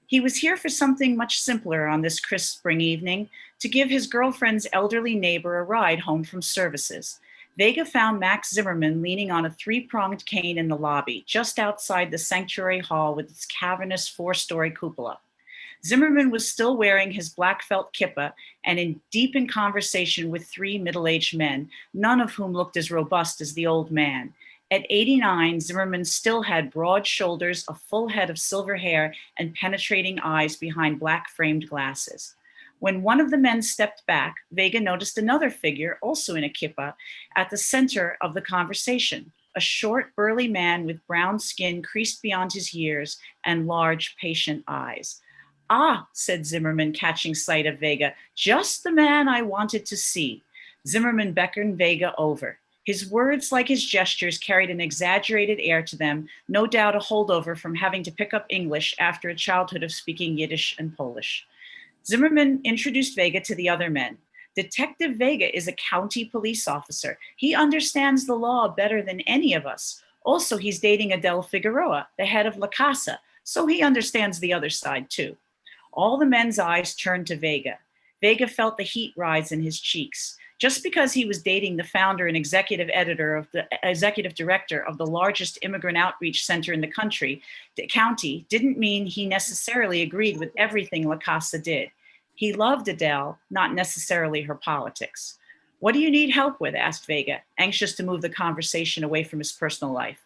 He was here for something much simpler on this crisp spring evening, to give his girlfriend's elderly neighbor a ride home from services. Vega found Max Zimmerman leaning on a 3-pronged cane in the lobby, just outside the sanctuary hall with its cavernous 4-story cupola. Zimmerman was still wearing his black felt kippah and deep in conversation with 3 middle-aged men, none of whom looked as robust as the old man. At 89, Zimmerman still had broad shoulders, a full head of silver hair, and penetrating eyes behind black framed glasses. When one of the men stepped back, Vega noticed another figure, also in a kippah, at the center of the conversation, a short, burly man with brown skin creased beyond his ears and large, patient eyes. "Ah," said Zimmerman, catching sight of Vega, "just the man I wanted to see." Zimmerman beckoned Vega over. His words, like his gestures, carried an exaggerated air to them, no doubt a holdover from having to pick up English after a childhood of speaking Yiddish and Polish. Zimmerman introduced Vega to the other men. "Detective Vega is a county police officer. He understands the law better than any of us. Also, he's dating Adele Figueroa, the head of La Casa, so he understands the other side too." All the men's eyes turned to Vega. Vega felt the heat rise in his cheeks. Just because he was dating the founder and executive director of the largest immigrant outreach center in the county, didn't mean he necessarily agreed with everything La Casa did. He loved Adele, not necessarily her politics. "What do you need help with?" asked Vega, anxious to move the conversation away from his personal life.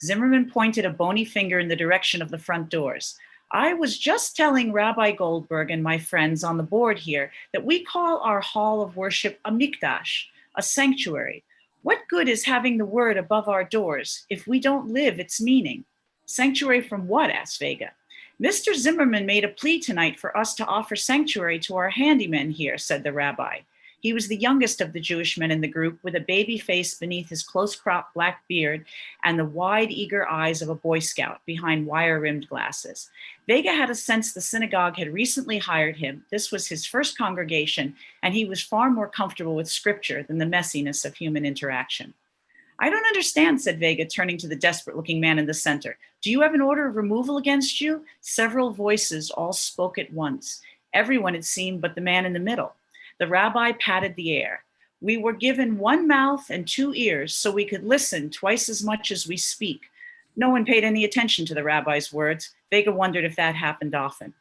Zimmerman pointed a bony finger in the direction of the front doors. "I was just telling Rabbi Goldberg and my friends on the board here that we call our hall of worship a mikdash, a sanctuary. What good is having the word above our doors if we don't live its meaning?" "Sanctuary from what?" asked Vega. "Mr. Zimmerman made a plea tonight for us to offer sanctuary to our handyman here," said the rabbi. He was the youngest of the Jewish men in the group, with a baby face beneath his close-cropped black beard and the wide, eager eyes of a Boy Scout behind wire-rimmed glasses. Vega had a sense the synagogue had recently hired him. This was his first congregation, and he was far more comfortable with scripture than the messiness of human interaction. "I don't understand," said Vega, turning to the desperate-looking man in the center. "Do you have an order of removal against you?" Several voices all spoke at once. Everyone, it seemed, but the man in the middle. The rabbi patted the air. "We were given 1 mouth and 2 ears so we could listen twice as much as we speak." No one paid any attention to the rabbi's words. Vega wondered if that happened often.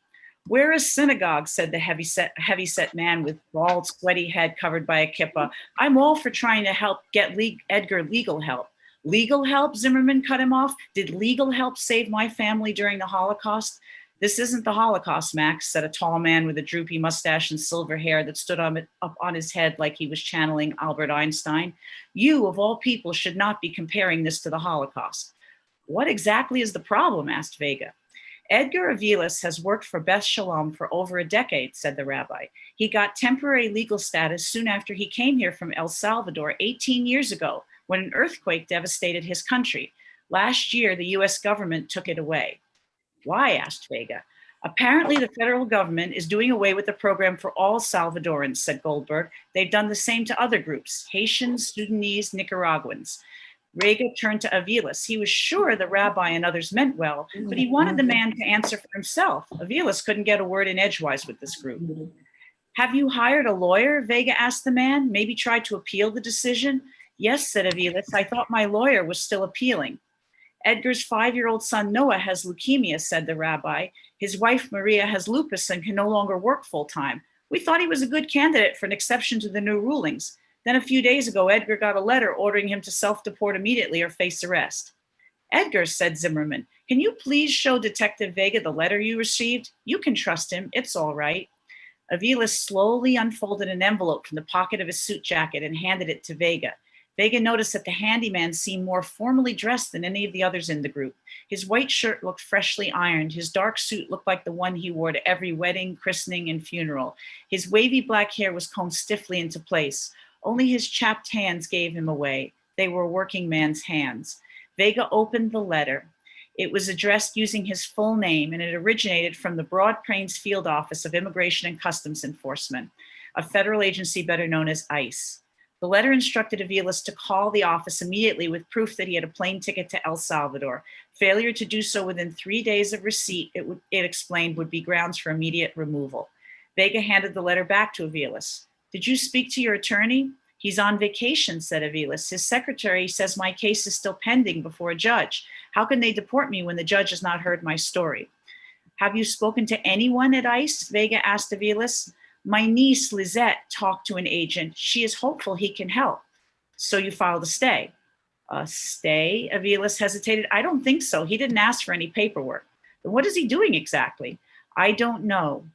Where is synagogue, said the heavy-set man with bald, sweaty head covered by a kippah. I'm all for trying to help get Edgar legal help. Legal help? Zimmerman cut him off. Did legal help save my family during the Holocaust? This isn't the Holocaust, Max, said a tall man with a droopy mustache and silver hair that stood up on his head like he was channeling Albert Einstein. You, of all people, should not be comparing this to the Holocaust. What exactly is the problem? Asked Vega. Edgar Aviles has worked for Beth Shalom for over a decade, said the rabbi. He got temporary legal status soon after he came here from El Salvador 18 years ago when an earthquake devastated his country. Last year, the US government took it away. Why? Asked Vega. Apparently, the federal government is doing away with the program for all Salvadorans, said Goldberg. They've done the same to other groups, Haitians, Sudanese, Nicaraguans. Vega turned to Aviles. He was sure the rabbi and others meant well, but he wanted the man to answer for himself. Aviles couldn't get a word in edgewise with this group. Have you hired a lawyer? Vega asked the man. Maybe tried to appeal the decision? Yes, said Aviles. I thought my lawyer was still appealing. Edgar's 5-year-old son Noah has leukemia, said the rabbi. His wife Maria has lupus and can no longer work full-time. We thought he was a good candidate for an exception to the new rulings. Then a few days ago, Edgar got a letter ordering him to self-deport immediately or face arrest. Edgar, said Zimmerman, can you please show Detective Vega the letter you received? You can trust him. It's all right. Aviles slowly unfolded an envelope from the pocket of his suit jacket and handed it to Vega. Vega noticed that the handyman seemed more formally dressed than any of the others in the group. His white shirt looked freshly ironed. His dark suit looked like the one he wore to every wedding, christening, and funeral. His wavy black hair was combed stiffly into place. Only his chapped hands gave him away. They were a working man's hands. Vega opened the letter. It was addressed using his full name, and it originated from the Broad Plains Field Office of Immigration and Customs Enforcement, a federal agency better known as ICE. The letter instructed Aviles to call the office immediately with proof that he had a plane ticket to El Salvador. Failure to do so within 3 days of receipt, it explained, would be grounds for immediate removal. Vega handed the letter back to Aviles. Did you speak to your attorney? He's on vacation, said Aviles. His secretary says my case is still pending before a judge. How can they deport me when the judge has not heard my story? Have you spoken to anyone at ICE? Vega asked Aviles. My niece, Lizette, talked to an agent. She is hopeful he can help. So you filed a stay. A stay? Aviles hesitated. I don't think so. He didn't ask for any paperwork. Then what is he doing exactly? I don't know.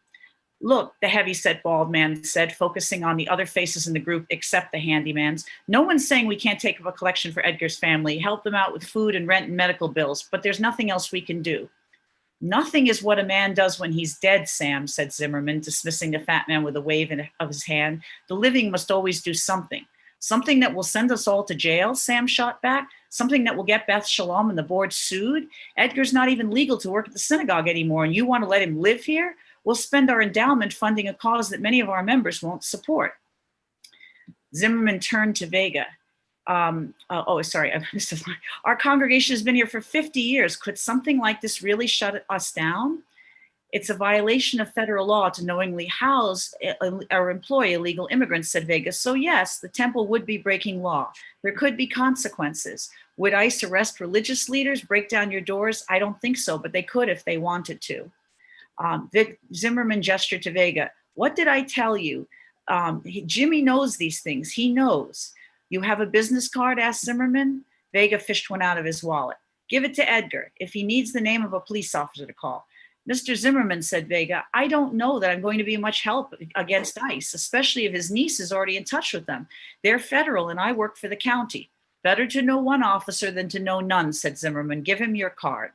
Look, the heavy-set bald man said, focusing on the other faces in the group except the handyman's. No one's saying we can't take up a collection for Edgar's family, help them out with food and rent and medical bills, but there's nothing else we can do. Nothing is what a man does when he's dead, Sam, said Zimmerman, dismissing the fat man with a wave of his hand. The living must always do something. Something that will send us all to jail, Sam shot back. Something that will get Beth Shalom and the board sued. Edgar's not even legal to work at the synagogue anymore, and you want to let him live here? We'll spend our endowment funding a cause that many of our members won't support. Zimmerman turned to Vega. Our congregation has been here for 50 years. Could something like this really shut us down? It's a violation of federal law to knowingly house or employ illegal immigrants, said Vega. So yes, the temple would be breaking law. There could be consequences. Would ICE arrest religious leaders, break down your doors? I don't think so, but they could if they wanted to. Zimmerman gestured to Vega. What did I tell you? Jimmy knows these things. He knows. You have a business card? Asked Zimmerman. Vega fished one out of his wallet. Give it to Edgar if he needs the name of a police officer to call. Mr. Zimmerman, said Vega, I don't know that I'm going to be much help against ICE, especially if his niece is already in touch with them. They're federal and I work for the county. Better to know one officer than to know none, said Zimmerman. Give him your card.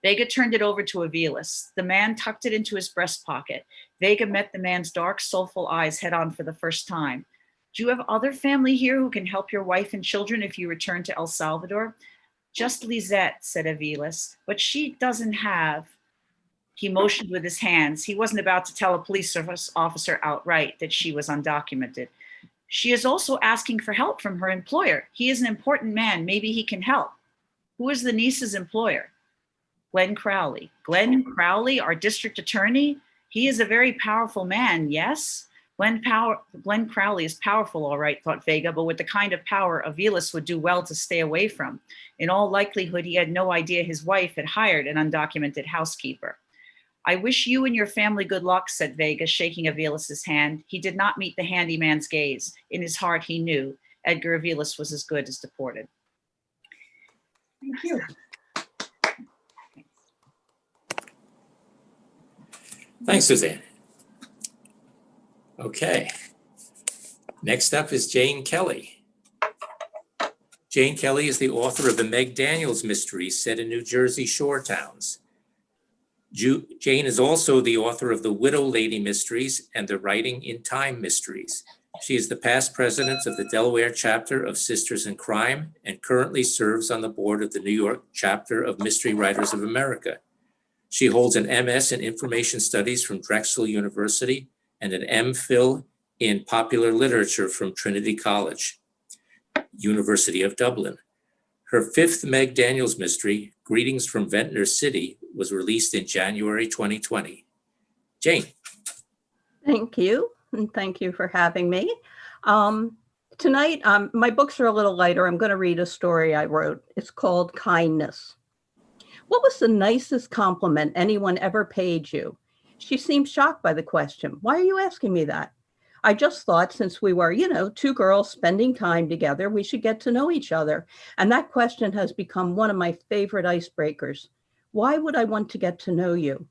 Vega turned it over to Aviles. The man tucked it into his breast pocket. Vega met the man's dark, soulful eyes head on for the first time. Do you have other family here who can help your wife and children if you return to El Salvador? Just Lizette, said Aviles, but she doesn't have. He motioned with his hands. He wasn't about to tell a police service officer outright that she was undocumented. She is also asking for help from her employer. He is an important man. Maybe he can help. Who is the niece's employer? Glenn Crowley. Glenn Crowley, our district attorney? He is a very powerful man, yes? Glenn Crowley is powerful, all right, thought Vega, but with the kind of power Aviles would do well to stay away from. In all likelihood, he had no idea his wife had hired an undocumented housekeeper. I wish you and your family good luck, said Vega, shaking Avilas's hand. He did not meet the handyman's gaze. In his heart, he knew Edgar Avilas was as good as deported. Thank you. Thanks, Suzanne. Okay. Next up is Jane Kelly. Jane Kelly is the author of the Meg Daniels mysteries set in New Jersey shore towns. Jane is also the author of the Widow Lady mysteries and the Writing in Time mysteries. She is the past president of the Delaware chapter of Sisters in Crime and currently serves on the board of the New York chapter of Mystery Writers of America. She holds an MS in Information Studies from Drexel University and an MPhil in Popular Literature from Trinity College, University of Dublin. Her fifth Meg Daniels mystery, Greetings from Ventnor City, was released in January 2020. Jane. Thank you, and thank you for having me. Tonight, my books are a little lighter. I'm going to read a story I wrote. It's called Kindness. What was the nicest compliment anyone ever paid you? She seemed shocked by the question. Why are you asking me that? I just thought since we were, two girls spending time together, we should get to know each other. And that question has become one of my favorite icebreakers. Why would I want to get to know you?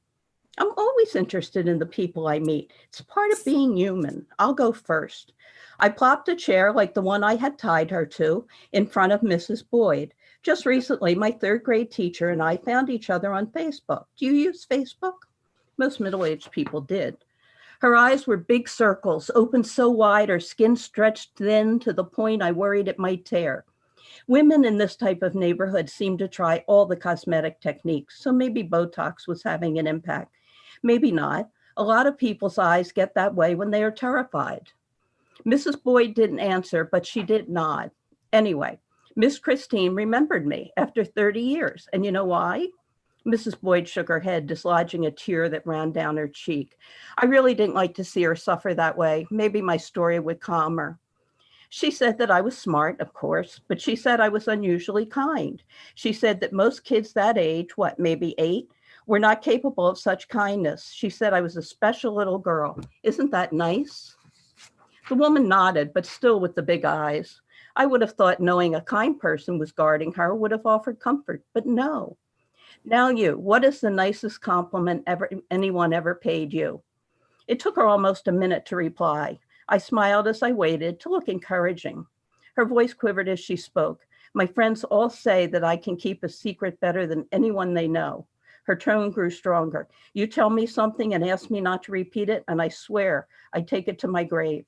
I'm always interested in the people I meet. It's part of being human. I'll go first. I plopped a chair like the one I had tied her to in front of Mrs. Boyd. Just recently, my third grade teacher and I found each other on Facebook. Do you use Facebook? Most middle-aged people did. Her eyes were big circles, opened so wide her skin stretched thin to the point I worried it might tear. Women in this type of neighborhood seemed to try all the cosmetic techniques, so maybe Botox was having an impact. Maybe not. A lot of people's eyes get that way when they are terrified. Mrs. Boyd didn't answer, but she did nod. Anyway, Miss Christine remembered me after 30 years. And you know why? Mrs. Boyd shook her head, dislodging a tear that ran down her cheek. I really didn't like to see her suffer that way. Maybe my story would calm her. She said that I was smart, of course, but she said I was unusually kind. She said that most kids that age, maybe 8, were not capable of such kindness. She said I was a special little girl. Isn't that nice? The woman nodded, but still with the big eyes. I would have thought knowing a kind person was guarding her would have offered comfort, but no. Now what is the nicest compliment anyone ever paid you? It took her almost a minute to reply. I smiled as I waited to look encouraging. Her voice quivered as she spoke. My friends all say that I can keep a secret better than anyone they know. Her tone grew stronger. You tell me something and ask me not to repeat it, and I swear I'd take it to my grave.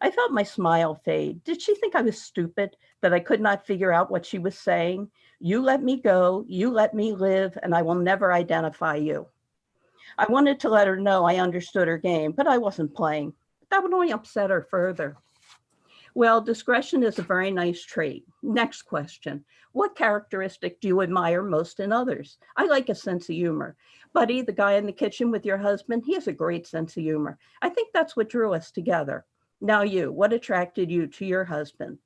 I felt my smile fade. Did she think I was stupid, that I could not figure out what she was saying? You let me go, you let me live, and I will never identify you. I wanted to let her know I understood her game, but I wasn't playing. That would only upset her further. Well, discretion is a very nice trait. Next question. What characteristic do you admire most in others? I like a sense of humor. Buddy, the guy in the kitchen with your husband, he has a great sense of humor. I think that's what drew us together. Now what attracted you to your husband?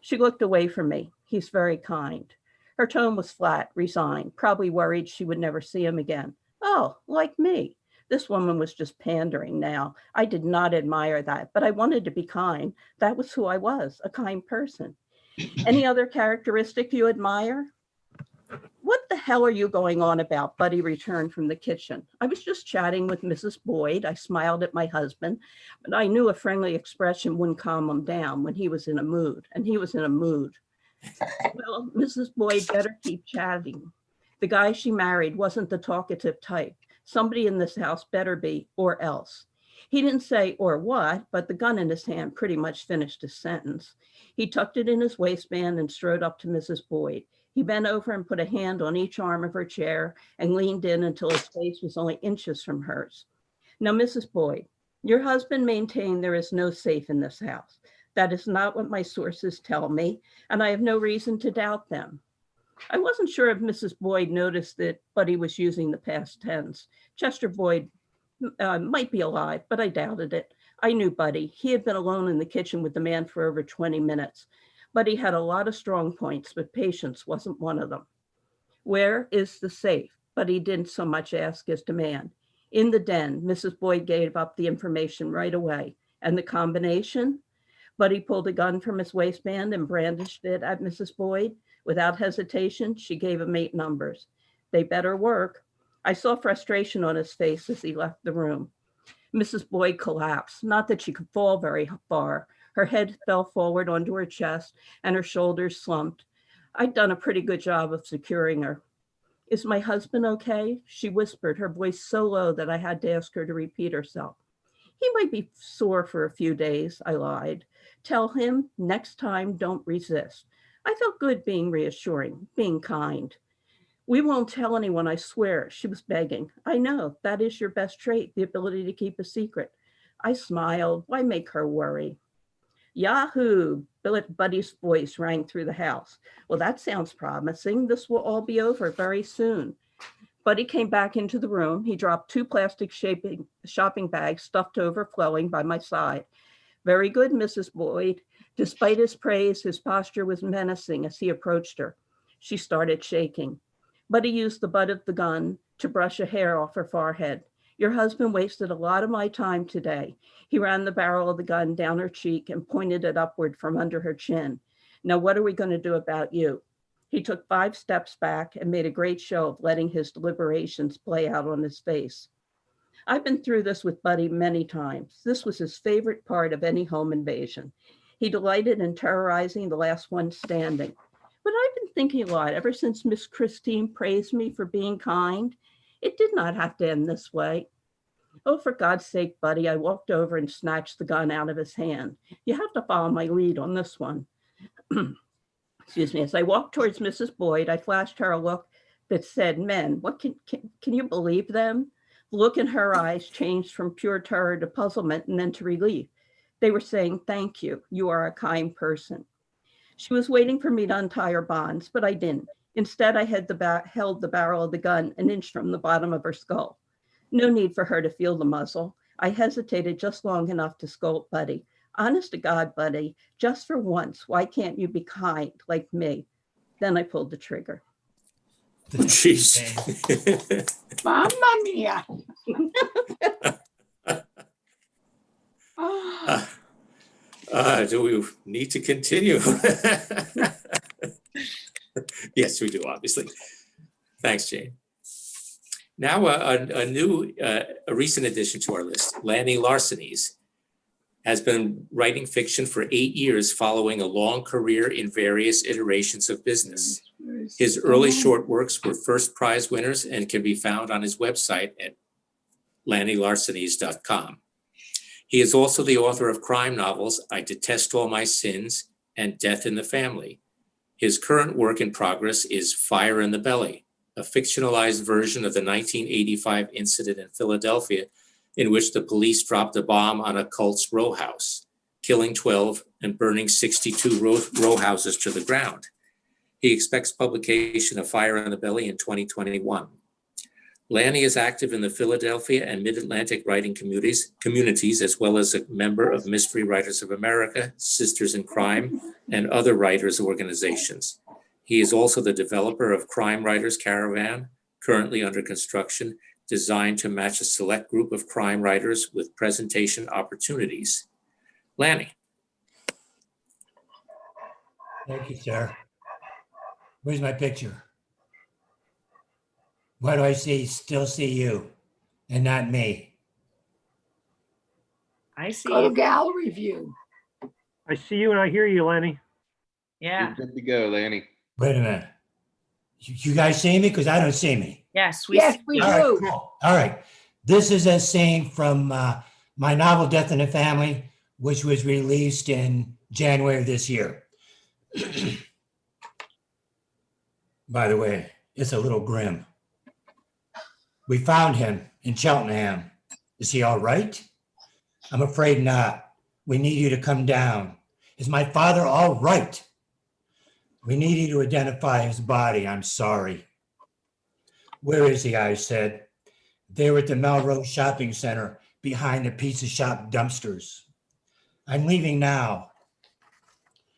She looked away from me. He's very kind. Her tone was flat, resigned, probably worried she would never see him again. Oh, like me. This woman was just pandering now. I did not admire that, but I wanted to be kind. That was who I was, a kind person. Any other characteristic you admire? What the hell are you going on about? Buddy returned from the kitchen. I was just chatting with Mrs. Boyd. I smiled at my husband, but I knew a friendly expression wouldn't calm him down when he was in a mood, and he was in a mood. Well, Mrs. Boyd better keep chatting. The guy she married wasn't the talkative type. Somebody in this house better be, or else. He didn't say, or what, but the gun in his hand pretty much finished his sentence. He tucked it in his waistband and strode up to Mrs. Boyd. He bent over and put a hand on each arm of her chair and leaned in until his face was only inches from hers. Now, Mrs. Boyd, your husband maintained there is no safe in this house. That is not what my sources tell me, and I have no reason to doubt them. I wasn't sure if Mrs. Boyd noticed that Buddy was using the past tense. Chester Boyd might be alive, but I doubted it. I knew Buddy. He had been alone in the kitchen with the man for over 20 minutes. Buddy had a lot of strong points, but patience wasn't one of them. Where is the safe? but he didn't so much ask as demand. In the den, Mrs. Boyd gave up the information right away. And the combination? Buddy pulled a gun from his waistband and brandished it at Mrs. Boyd. Without hesitation, she gave him 8 numbers. They better work. I saw frustration on his face as he left the room. Mrs. Boyd collapsed, not that she could fall very far. Her head fell forward onto her chest and her shoulders slumped. I'd done a pretty good job of securing her. Is my husband okay? She whispered, her voice so low that I had to ask her to repeat herself. He might be sore for a few days, I lied. Tell him next time, don't resist. I felt good being reassuring, being kind. We won't tell anyone, I swear, she was begging. I know, that is your best trait, the ability to keep a secret. I smiled. Why make her worry? Yahoo! Buddy's voice rang through the house. Well, that sounds promising. This will all be over very soon. Buddy came back into the room. He dropped 2 plastic shopping bags stuffed to overflowing by my side. Very good, Mrs. Boyd. Despite his praise, his posture was menacing as he approached her. She started shaking. Buddy used the butt of the gun to brush a hair off her forehead. Your husband wasted a lot of my time today. He ran the barrel of the gun down her cheek and pointed it upward from under her chin. Now, what are we going to do about you? He took 5 steps back and made a great show of letting his deliberations play out on his face. I've been through this with Buddy many times. This was his favorite part of any home invasion. He delighted in terrorizing the last one standing. But I've been thinking a lot ever since Miss Christine praised me for being kind. It did not have to end this way. Oh, for God's sake, Buddy, I walked over and snatched the gun out of his hand. You have to follow my lead on this one. Excuse me. As I walked towards Mrs. Boyd, I flashed her a look that said, men, what can you believe them? The look in her eyes changed from pure terror to puzzlement and then to relief. They were saying, thank you. You are a kind person. She was waiting for me to untie her bonds, but I didn't. Instead, I held the barrel of the gun an inch from the bottom of her skull. No need for her to feel the muzzle. I hesitated just long enough to scold Buddy. Honest to God, Buddy, just for once, why can't you be kind like me? Then I pulled the trigger. Jeez. Mamma mia. Do we need to continue? Yes, we do, obviously. Thanks, Jane. Now, a recent addition to our list, Lanny Larsenes, has been writing fiction for 8 years following a long career in various iterations of business. His early short works were first prize winners and can be found on his website at lannylarsenes.com. He is also the author of crime novels, I Detest All My Sins and Death in the Family. His current work in progress is Fire in the Belly, a fictionalized version of the 1985 incident in Philadelphia in which the police dropped a bomb on a cult's row house, killing 12 and burning 62 row houses to the ground. He expects publication of Fire in the Belly in 2021. Lanny is active in the Philadelphia and Mid-Atlantic writing communities, as well as a member of Mystery Writers of America, Sisters in Crime, and other writers' organizations. He is also the developer of Crime Writers Caravan, currently under construction, designed to match a select group of crime writers with presentation opportunities. Lanny. Thank you, sir. Where's my picture? Why do I still see you and not me? I see. Go to gallery view. I see you and I hear you, Lenny. Yeah. You're good to go, Lanny. Wait a minute. You guys see me? Because I don't see me. Yes, Yes, see we you. All right, do. cool. All right. This is a scene from my novel, Death in the Family, which was released in January of this year. By the way, it's a little grim. We found him in Cheltenham. Is he all right? I'm afraid not. We need you to come down. Is my father all right? We need you to identify his body. I'm sorry. Where is he? I said. They were at the Melrose Shopping Center behind the pizza shop dumpsters. I'm leaving now.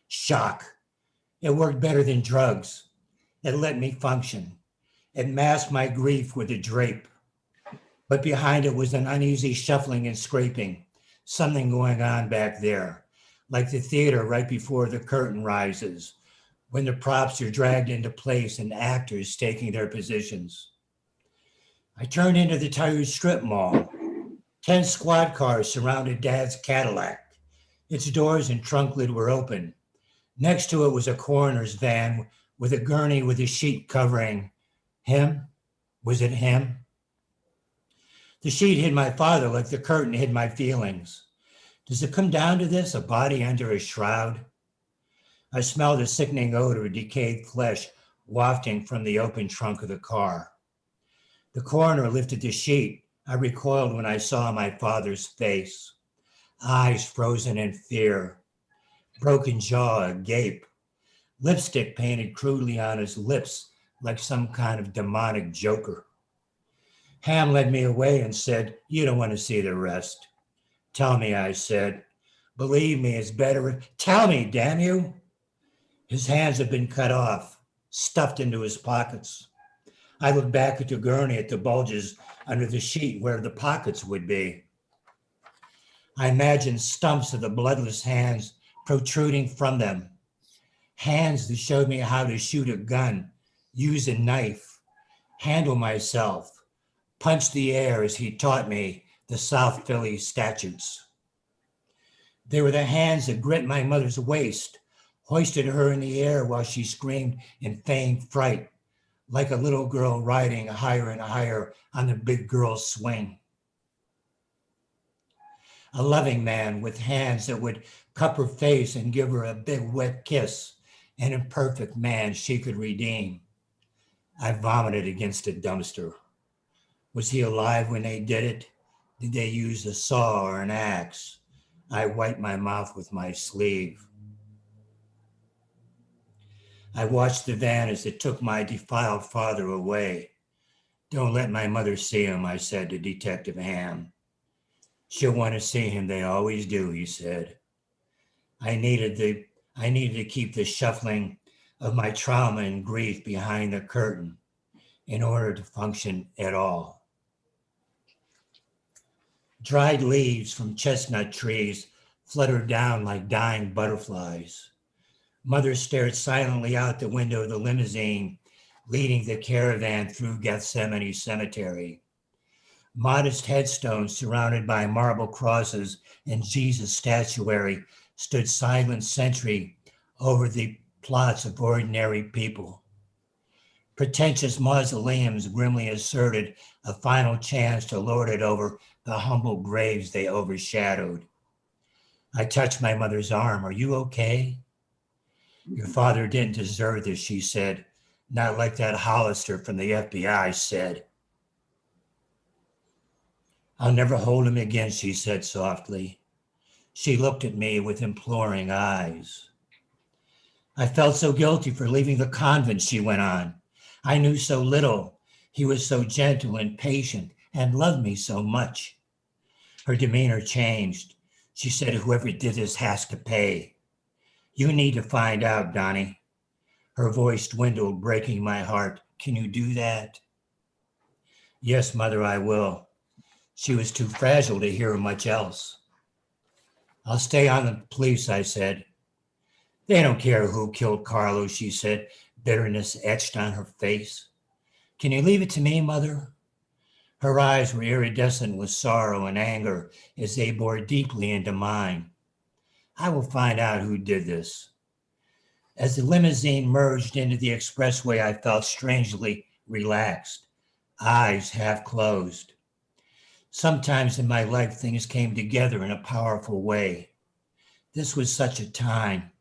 Shock. It worked better than drugs. It let me function. It masked my grief with a drape, but behind it was an uneasy shuffling and scraping, something going on back there, like the theater right before the curtain rises, when the props are dragged into place and actors taking their positions. I turned into the Tired Strip Mall. 10 squad cars surrounded Dad's Cadillac. Its doors and trunk lid were open. Next to it was a coroner's van with a gurney with a sheet covering him. Was it him? The sheet hid my father like the curtain hid my feelings. Does it come down to this, a body under a shroud? I smelled a sickening odor of decayed flesh wafting from the open trunk of the car. The coroner lifted the sheet. I recoiled when I saw my father's face. Eyes frozen in fear. Broken jaw agape. Lipstick painted crudely on his lips like some kind of demonic joker. Ham led me away and said, "You don't want to see the rest." "Tell me," I said. "Believe me, it's better. Tell me, damn you." His hands had been cut off, stuffed into his pockets. I looked back at the gurney at the bulges under the sheet where the pockets would be. I imagined stumps of the bloodless hands protruding from them. Hands that showed me how to shoot a gun, use a knife, handle myself, punch the air as he taught me the South Philly statutes. They were the hands that gripped my mother's waist, hoisted her in the air while she screamed in feigned fright, like a little girl riding higher and higher on the big girl's swing. A loving man with hands that would cup her face and give her a big wet kiss, an imperfect man she could redeem. I vomited against a dumpster. Was he alive when they did it? Did they use a saw or an axe? I wiped my mouth with my sleeve. I watched the van as it took my defiled father away. "Don't let my mother see him," I said to Detective Ham. "She'll want to see him, they always do," he said. I needed to keep the shuffling of my trauma and grief behind the curtain in order to function at all. Dried leaves from chestnut trees fluttered down like dying butterflies. Mother stared silently out the window of the limousine, leading the caravan through Gethsemane Cemetery. Modest headstones surrounded by marble crosses and Jesus statuary stood silent sentry over the plots of ordinary people. Pretentious mausoleums grimly asserted a final chance to lord it over the humble graves they overshadowed. I touched my mother's arm. "Are you okay?" "Your father didn't deserve this," she said. "Not like that Hollister from the FBI said." "I'll never hold him again," she said softly. She looked at me with imploring eyes. "I felt so guilty for leaving the convent," she went on. "I knew so little. He was so gentle and patient and loved me so much." Her demeanor changed. She said, "Whoever did this has to pay. You need to find out, Donnie." Her voice dwindled, breaking my heart. "Can you do that?" "Yes, Mother, I will." She was too fragile to hear much else. "I'll stay on the police," I said. "They don't care who killed Carlos," she said, bitterness etched on her face. "Can you leave it to me, Mother?" Her eyes were iridescent with sorrow and anger as they bored deeply into mine. "I will find out who did this." As the limousine merged into the expressway, I felt strangely relaxed, eyes half closed. Sometimes in my life, things came together in a powerful way. This was such a time.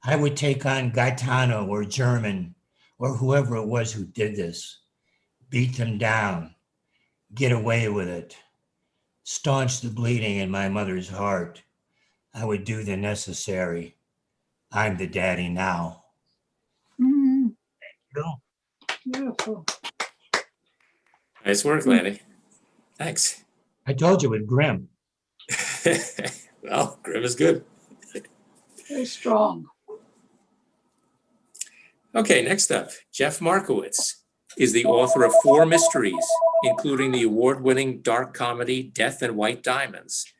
I would take on Gaetano or German or whoever it was who did this, beat them down, get away with it, staunch the bleeding in my mother's heart. I would do the necessary. I'm the daddy now. Mhm. Bill? Beautiful. Nice work, Lanny. Thanks. I told you it was grim. Well, grim is good. Very strong. Okay, next up, Jeff Markowitz, is the author of 4 mysteries, including the award-winning dark comedy Death and White Diamonds.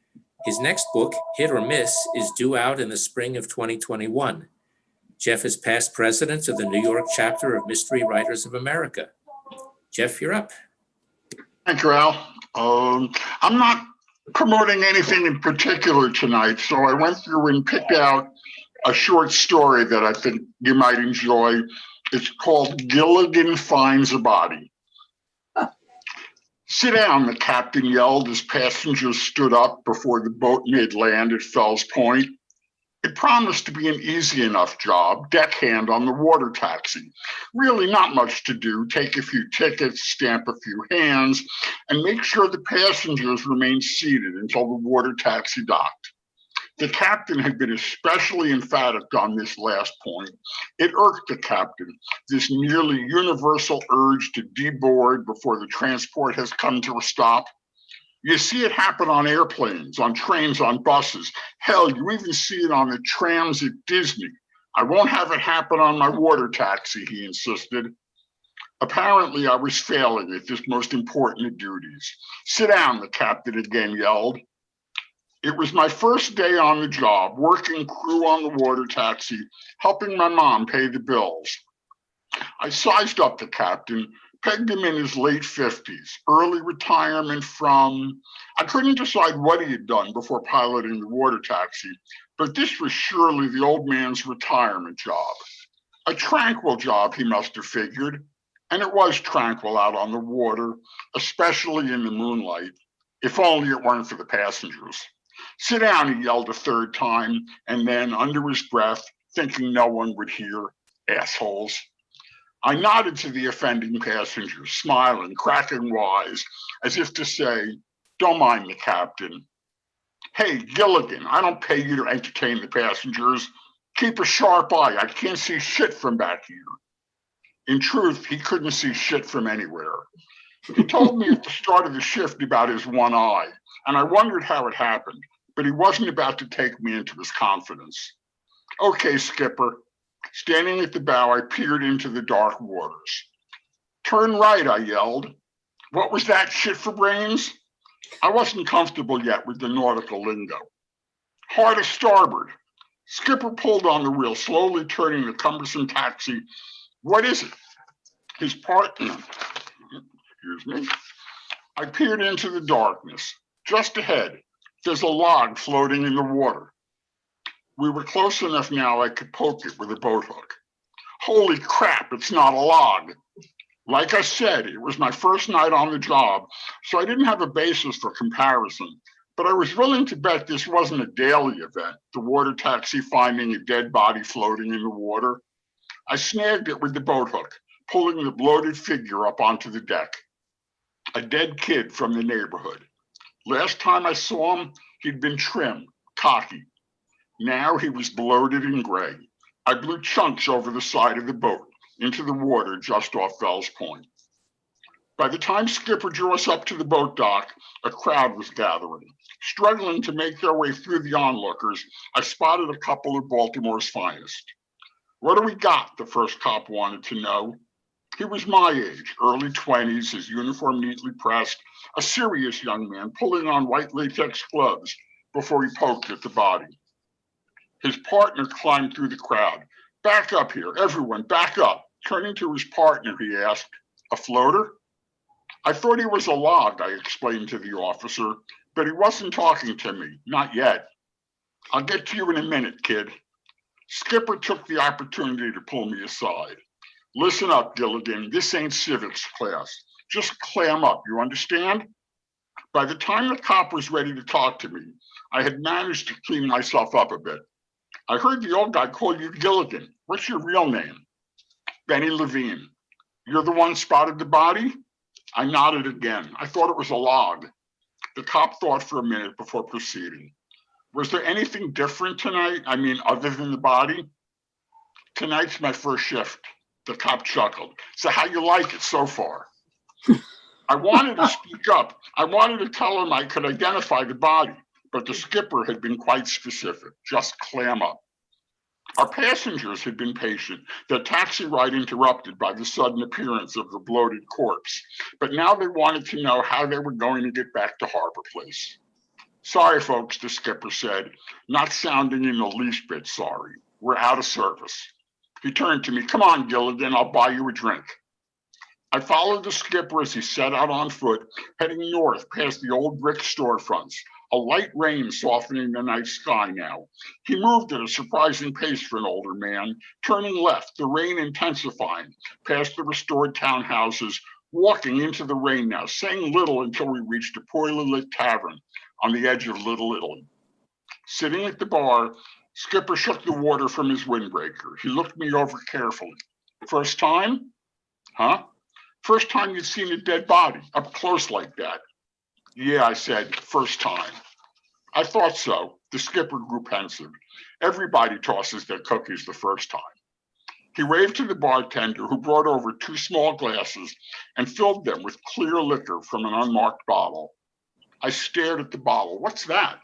His next book, Hit or Miss, is due out in the spring of 2021. Jeff is past president of the New York chapter of Mystery Writers of America. Jeff, you're up. Thank you, Al. I'm not promoting anything in particular tonight, so I went through and picked out a short story that I think you might enjoy. It's called Gilligan Finds a Body. Sit down, the captain yelled as passengers stood up before the boat made land at Fells Point. It promised to be an easy enough job, deckhand on the water taxi. Really not much to do, take a few tickets, stamp a few hands, and make sure the passengers remained seated until the water taxi docked. The captain had been especially emphatic on this last point. It irked the captain, this nearly universal urge to deboard before the transport has come to a stop. You see it happen on airplanes, on trains, on buses. Hell, you even see it on the trams at Disney. I won't have it happen on my water taxi, he insisted. Apparently, I was failing at this most important of duties. Sit down, the captain again yelled. It was my first day on the job, working crew on the water taxi, helping my mom pay the bills. I sized up the captain, pegged him in his late 50s, early retirement from, I couldn't decide what he had done before piloting the water taxi, but this was surely the old man's retirement job. A tranquil job, he must have figured, and it was tranquil out on the water, especially in the moonlight, if only it weren't for the passengers. Sit down, he yelled a third time, and then under his breath, thinking no one would hear, assholes. I nodded to the offending passengers, smiling, cracking wise, as if to say, don't mind the captain. Hey, Gilligan, I don't pay you to entertain the passengers. Keep a sharp eye. I can't see shit from back here. In truth, he couldn't see shit from anywhere. He told me at the start of the shift about his one eye, and I wondered how it happened, but he wasn't about to take me into his confidence. Okay, skipper. Standing at the bow, I peered into the dark waters. Turn right, I yelled. What was that, shit for brains? I wasn't comfortable yet with the nautical lingo. Hard to starboard. Skipper pulled on the wheel, slowly turning the cumbersome taxi. What is it? His partner. Excuse me. I peered into the darkness. Just ahead, there's a log floating in the water. We were close enough now I could poke it with a boat hook. Holy crap, it's not a log. Like I said, it was my first night on the job, so I didn't have a basis for comparison, but I was willing to bet this wasn't a daily event, the water taxi finding a dead body floating in the water. I snagged it with the boat hook, pulling the bloated figure up onto the deck. A dead kid from the neighborhood. Last time I saw him, he'd been trim, cocky. Now he was bloated and gray. I blew chunks over the side of the boat into the water just off Fells Point. By the time Skipper drew us up to the boat dock, a crowd was gathering. Struggling to make their way through the onlookers, I spotted a couple of Baltimore's finest. What do we got? The first cop wanted to know. He was my age, early 20s, his uniform neatly pressed, a serious young man pulling on white latex gloves before he poked at the body. His partner climbed through the crowd. Back up here, everyone, back up. Turning to his partner, he asked, a floater? I thought he was a log, I explained to the officer, but he wasn't talking to me, not yet. I'll get to you in a minute, kid. Skipper took the opportunity to pull me aside. Listen up, Gilligan, this ain't civics class. Just clam up, you understand? By the time the cop was ready to talk to me, I had managed to clean myself up a bit. I heard the old guy call you Gilligan. What's your real name? Benny Levine. You're the one spotted the body? I nodded again. I thought it was a log. The cop thought for a minute before proceeding. Was there anything different tonight? I mean, other than the body? Tonight's my first shift. The cop chuckled. So how you like it so far? I wanted to speak up. I wanted to tell him I could identify the body, but the skipper had been quite specific. Just clam up. Our passengers had been patient, their taxi ride interrupted by the sudden appearance of the bloated corpse, but now they wanted to know how they were going to get back to Harbor Place. Sorry, folks, the skipper said, not sounding in the least bit sorry. We're out of service. He turned to me, come on, Gilligan, I'll buy you a drink. I followed the skipper as he set out on foot, heading north past the old brick storefronts, a light rain softening the night sky now. He moved at a surprising pace for an older man, turning left, the rain intensifying, past the restored townhouses, walking into the rain now, saying little until we reached a poorly lit tavern on the edge of Little Italy. Sitting at the bar, Skipper shook the water from his windbreaker. He looked me over carefully. First time? Huh? First time you'd seen a dead body, up close like that? Yeah, I said, first time. I thought so. The skipper grew pensive. Everybody tosses their cookies the first time. He waved to the bartender who brought over 2 small glasses and filled them with clear liquor from an unmarked bottle. I stared at the bottle. What's that?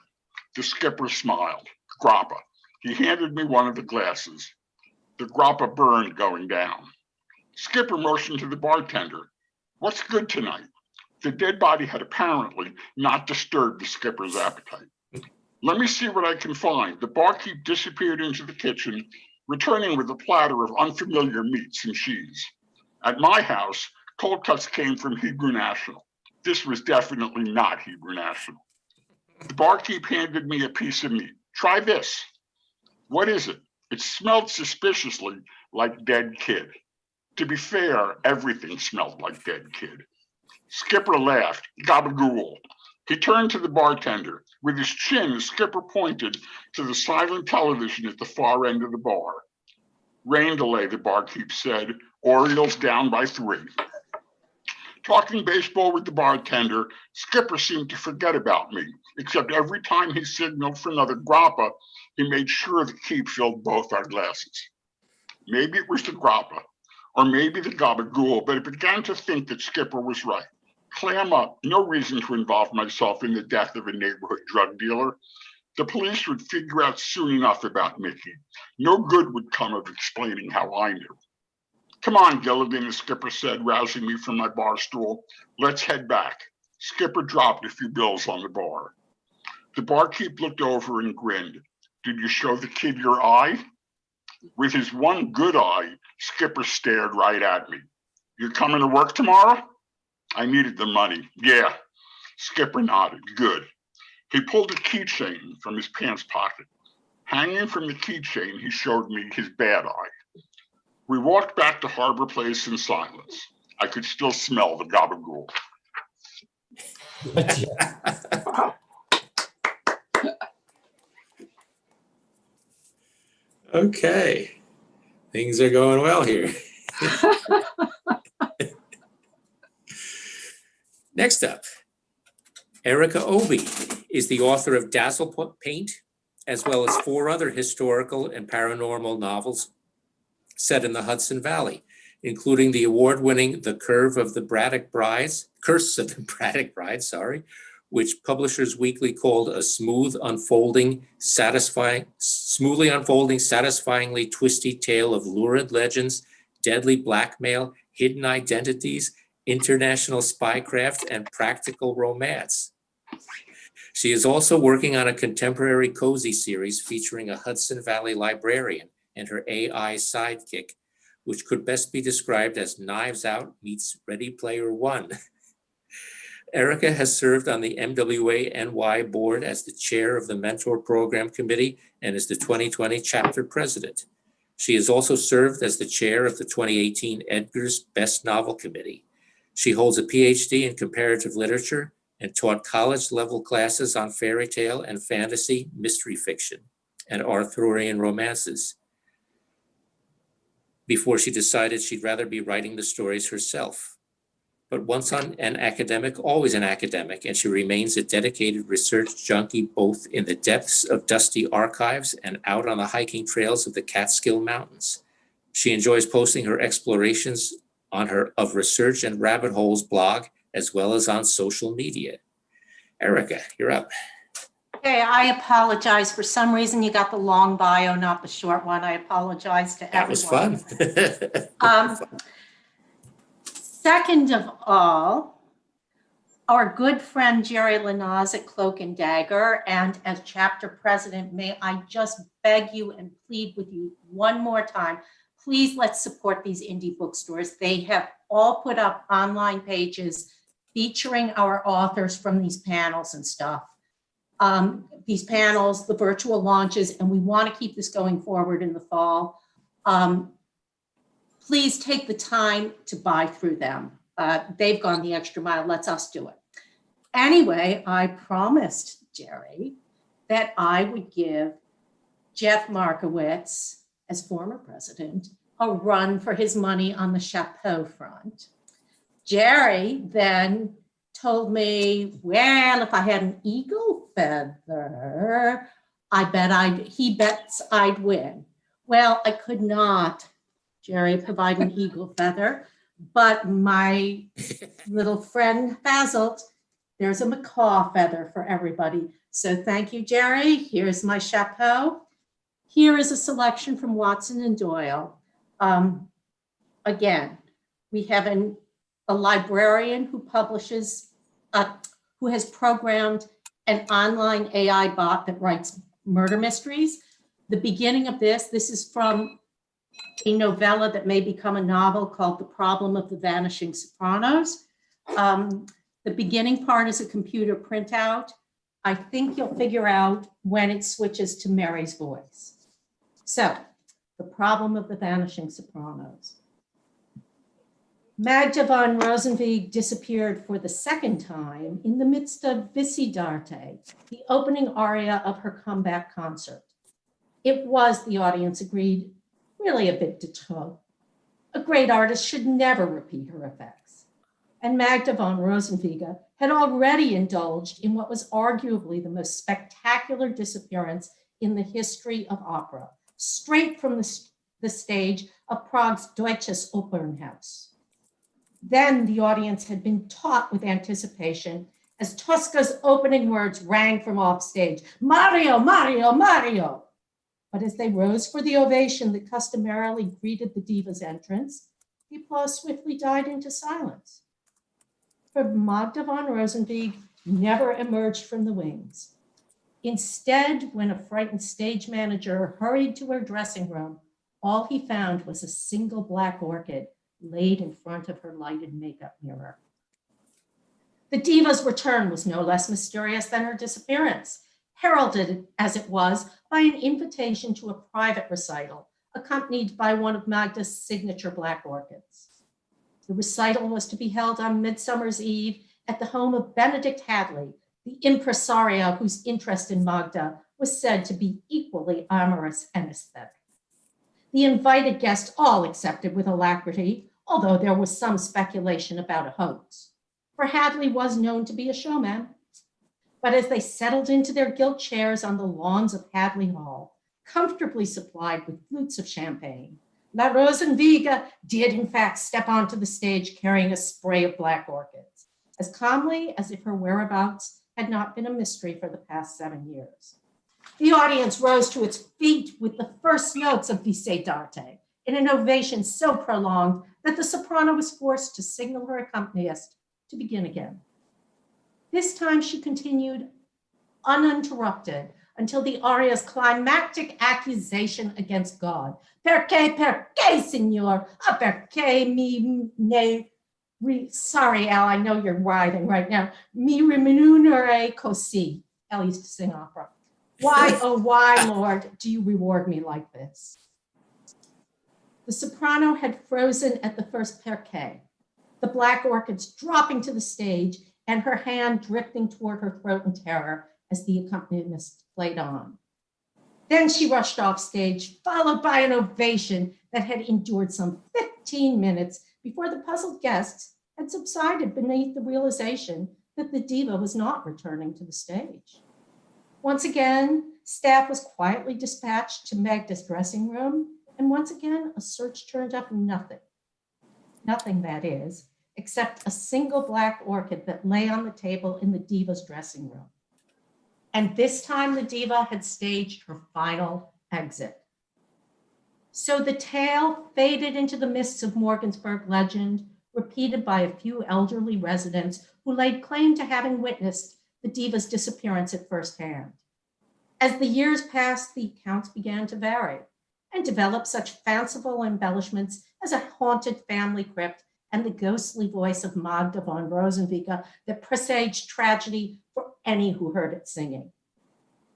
The skipper smiled. Grappa. He handed me one of the glasses. The grappa burned going down. Skipper motioned to the bartender. What's good tonight? The dead body had apparently not disturbed the skipper's appetite. Let me see what I can find. The barkeep disappeared into the kitchen, returning with a platter of unfamiliar meats and cheese. At my house, cold cuts came from Hebrew National. This was definitely not Hebrew National. The barkeep handed me a piece of meat. Try this. What is it? It smelled suspiciously like dead kid. To be fair, everything smelled like dead kid. Skipper laughed, gabagool. He turned to the bartender. With his chin, the skipper pointed to the silent television at the far end of the bar. Rain delay, the barkeep said. Orioles down by 3. Talking baseball with the bartender, Skipper seemed to forget about me, except every time he signaled for another grappa, he made sure the keep filled both our glasses. Maybe it was the grappa, or maybe the gabagool, but I began to think that Skipper was right. Clam up, no reason to involve myself in the death of a neighborhood drug dealer. The police would figure out soon enough about Mickey. No good would come of explaining how I knew. Come on, Gilligan, the skipper said, rousing me from my bar stool. Let's head back. Skipper dropped a few bills on the bar. The barkeep looked over and grinned. Did you show the kid your eye? With his one good eye, Skipper stared right at me. You coming to work tomorrow? I needed the money. Yeah. Skipper nodded. Good. He pulled a keychain from his pants pocket. Hanging from the keychain, he showed me his bad eye. We walked back to Harbor Place in silence. I could still smell the gabagool. Okay, things are going well here. Next up, Erica Obi is the author of Dazzle Paint, as well as 4 other historical and paranormal novels set in the Hudson Valley, including the award-winning The Curse of the Braddock Brides, which Publishers Weekly called a smoothly unfolding, satisfyingly twisty tale of lurid legends, deadly blackmail, hidden identities, international spycraft, and practical romance. She is also working on a contemporary cozy series featuring a Hudson Valley librarian and her AI sidekick, which could best be described as Knives Out meets Ready Player One. Erica has served on the MWANY board as the chair of the Mentor Program Committee and is the 2020 chapter president. She has also served as the chair of the 2018 Edgar's Best Novel Committee. She holds a PhD in comparative literature and taught college-level classes on fairy tale and fantasy mystery fiction and Arthurian romances before she decided she'd rather be writing the stories herself. But once an academic, always an academic, and she remains a dedicated research junkie both in the depths of dusty archives and out on the hiking trails of the Catskill Mountains. She enjoys posting her explorations on her Of Research and Rabbit Holes blog, as well as on social media. Erica, you're up. Okay, I apologize. For some reason, you got the long bio, not the short one. I apologize to That was everyone. fun. Second of all, our good friend Jerry Lanaz at Cloak and Dagger, and as chapter president, may I just beg you and plead with you one more time, please let's support these indie bookstores. They have all put up online pages featuring our authors from these panels and stuff. These panels, the virtual launches, and we want to keep this going forward in the fall. Please take the time to buy through them. They've gone the extra mile. Let's us do it. Anyway, I promised Jerry that I would give Jeff Markowitz, as former president, a run for his money on the chapeau front. Jerry then told me, well, if I had an eagle feather, he bets I'd win. Well, I could not, Jerry, provide an eagle feather, but my little friend Basil, there's a macaw feather for everybody. So thank you, Jerry. Here's my chapeau. Here is a selection from Watson and Doyle. Again, we have a librarian who publishes, who has programmed an online AI bot that writes murder mysteries. The beginning of this is from a novella that may become a novel called The Problem of the Vanishing Sopranos. The beginning part is a computer printout. I think you'll figure out when it switches to Mary's voice. So, The Problem of the Vanishing Sopranos. Magda von Rosenweg disappeared for the second time in the midst of Visidarte, the opening aria of her comeback concert. It was, the audience agreed, really a bit de trop. A great artist should never repeat her effects. And Magda von Rosenweg had already indulged in what was arguably the most spectacular disappearance in the history of opera, straight from the stage of Prague's Deutsches Opernhaus. Then the audience had been taut with anticipation as Tosca's opening words rang from offstage, Mario, Mario, Mario. But as they rose for the ovation that customarily greeted the diva's entrance, the applause swiftly died into silence. For Magda von Rosenweg never emerged from the wings. Instead, when a frightened stage manager hurried to her dressing room, all he found was a single black orchid laid in front of her lighted makeup mirror. The diva's return was no less mysterious than her disappearance, heralded as it was by an invitation to a private recital, accompanied by one of Magda's signature black orchids. The recital was to be held on Midsummer's Eve at the home of Benedict Hadley, the impresario whose interest in Magda was said to be equally amorous and aesthetic. The invited guests all accepted with alacrity, although there was some speculation about a hoax, for Hadley was known to be a showman. But as they settled into their gilt chairs on the lawns of Hadley Hall, comfortably supplied with flutes of champagne, La Rosenweg did in fact step onto the stage carrying a spray of black orchids, as calmly as if her whereabouts had not been a mystery for the past 7 years. The audience rose to its feet with the first notes of Visidarte, in an ovation so prolonged that the soprano was forced to signal her accompanist to begin again. This time she continued uninterrupted until the aria's climactic accusation against God. Perché, signor? Perché mi ne... Sorry, Al, I know you're writhing right now. Mi remunere così. Al used to sing opera. Why, oh why, Lord, do you reward me like this? The soprano had frozen at the first perché, the black orchids dropping to the stage and her hand drifting toward her throat in terror as the accompanist played on. Then she rushed off stage, followed by an ovation that had endured some 15 minutes before the puzzled guests had subsided beneath the realization that the diva was not returning to the stage. Once again, staff was quietly dispatched to Magda's dressing room, and once again, a search turned up nothing. Nothing, that is, except a single black orchid that lay on the table in the diva's dressing room. And this time the diva had staged her final exit. So the tale faded into the mists of Morgansburg legend, repeated by a few elderly residents who laid claim to having witnessed the diva's disappearance at first hand. As the years passed, the accounts began to vary and develop such fanciful embellishments as a haunted family crypt and the ghostly voice of Magda von Rosenwinkel that presaged tragedy for any who heard it singing.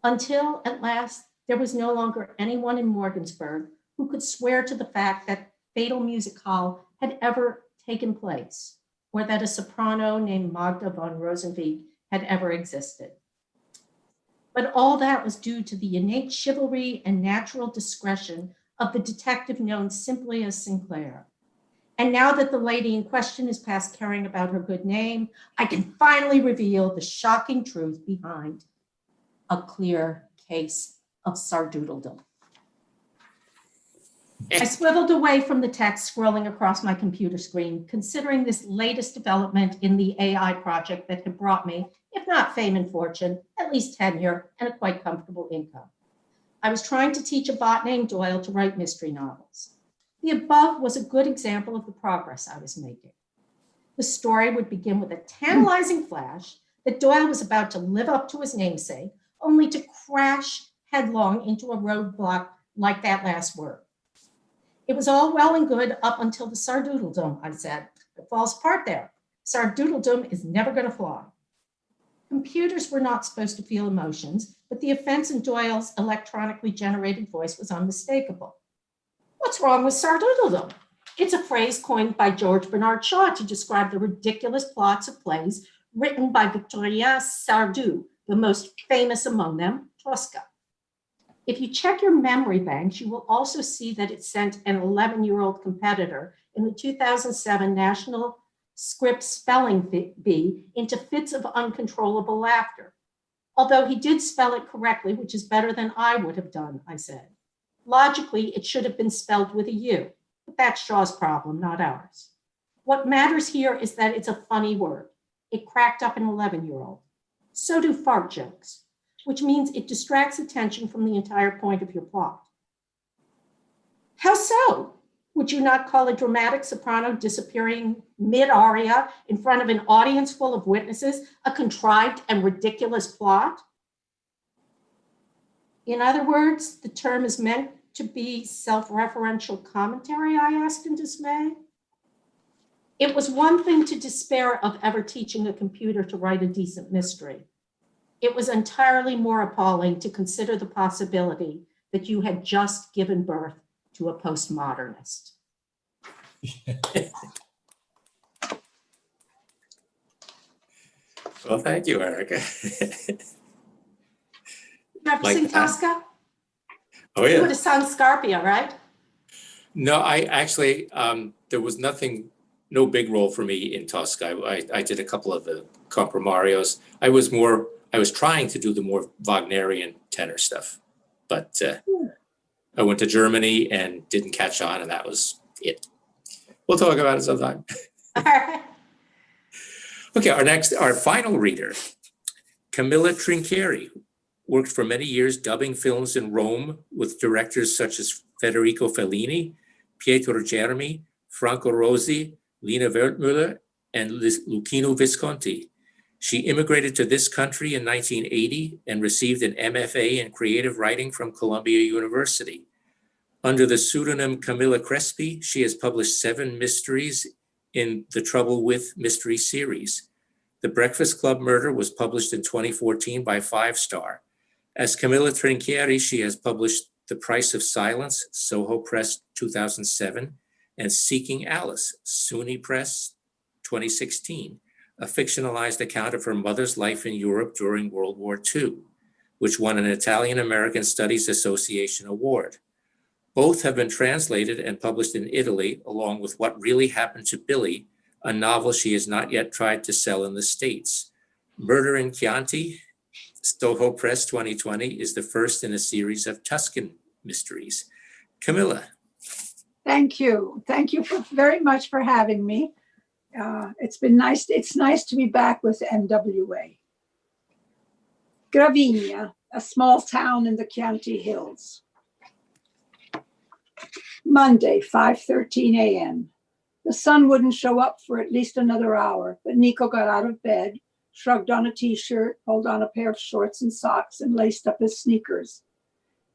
Until at last, there was no longer anyone in Morgansburg who could swear to the fact that fatal music hall had ever taken place, or that a soprano named Magda von Rosenwinkel had ever existed. But all that was due to the innate chivalry and natural discretion of the detective known simply as Sinclair. And now that the lady in question is past caring about her good name, I can finally reveal the shocking truth behind a clear case of sardoodledom. I swiveled away from the text scrolling across my computer screen, considering this latest development in the AI project that had brought me, if not fame and fortune, at least tenure and a quite comfortable income. I was trying to teach a bot named Doyle to write mystery novels. The above was a good example of the progress I was making. The story would begin with a tantalizing flash that Doyle was about to live up to his namesake, only to crash headlong into a roadblock like that last word. It was all well and good up until the sardoodledom, I said. It falls apart there. Sardoodledom is never going to fly. Computers were not supposed to feel emotions, but the offense in Doyle's electronically generated voice was unmistakable. What's wrong with sardoodledom? It's a phrase coined by George Bernard Shaw to describe the ridiculous plots of plays written by Victorien Sardou, the most famous among them, Tosca. If you check your memory banks, you will also see that it sent an 11-year-old competitor in the 2007 National Script Spelling Bee into fits of uncontrollable laughter. Although he did spell it correctly, which is better than I would have done, I said. Logically, it should have been spelled with a U, but that's Shaw's problem, not ours. What matters here is that it's a funny word. It cracked up an 11-year-old. So do fart jokes, which means it distracts attention from the entire point of your plot. How so? Would you not call a dramatic soprano disappearing mid-aria in front of an audience full of witnesses a contrived and ridiculous plot? In other words, the term is meant to be self-referential commentary, I asked in dismay. It was one thing to despair of ever teaching a computer to write a decent mystery. It was entirely more appalling to consider the possibility that you had just given birth to a postmodernist. Well, thank you, Erica. You ever Like sing that? Tosca? Oh, You would yeah. have sung Scarpia, right? No, I actually, there was nothing, no big role for me in Tosca. I did a couple of the comprimarios. I was trying to do the more Wagnerian tenor stuff, but I went to Germany and didn't catch on, and that was it. We'll talk about it sometime. All right. Okay, our final reader, Camilla Trinchieri, worked for many years dubbing films in Rome with directors such as Federico Fellini, Pietro Germi, Franco Rosi, Lina Wertmüller, and Luchino Visconti. She immigrated to this country in 1980 and received an MFA in creative writing from Columbia University. Under the pseudonym Camilla Crespi, she has published 7 mysteries in the Trouble With mystery series. The Breakfast Club Murder was published in 2014 by 5 Star. As Camilla Trinchieri, she has published The Price of Silence, Soho Press 2007, and Seeking Alice, SUNY Press 2016, a fictionalized account of her mother's life in Europe during World War II, which won an Italian-American Studies Association award. Both have been translated and published in Italy, along with What Really Happened to Billy, a novel she has not yet tried to sell in the States. Murder in Chianti, Soho Press 2020, is the first in a series of Tuscan mysteries. Camilla. Thank you. Thank you very much for having me. It's been nice. It's nice to be back with MWA. Gravina, a small town in the Chianti Hills. Monday, 5:13 a.m. The sun wouldn't show up for at least another hour, but Nico got out of bed, shrugged on a t-shirt, pulled on a pair of shorts and socks, and laced up his sneakers.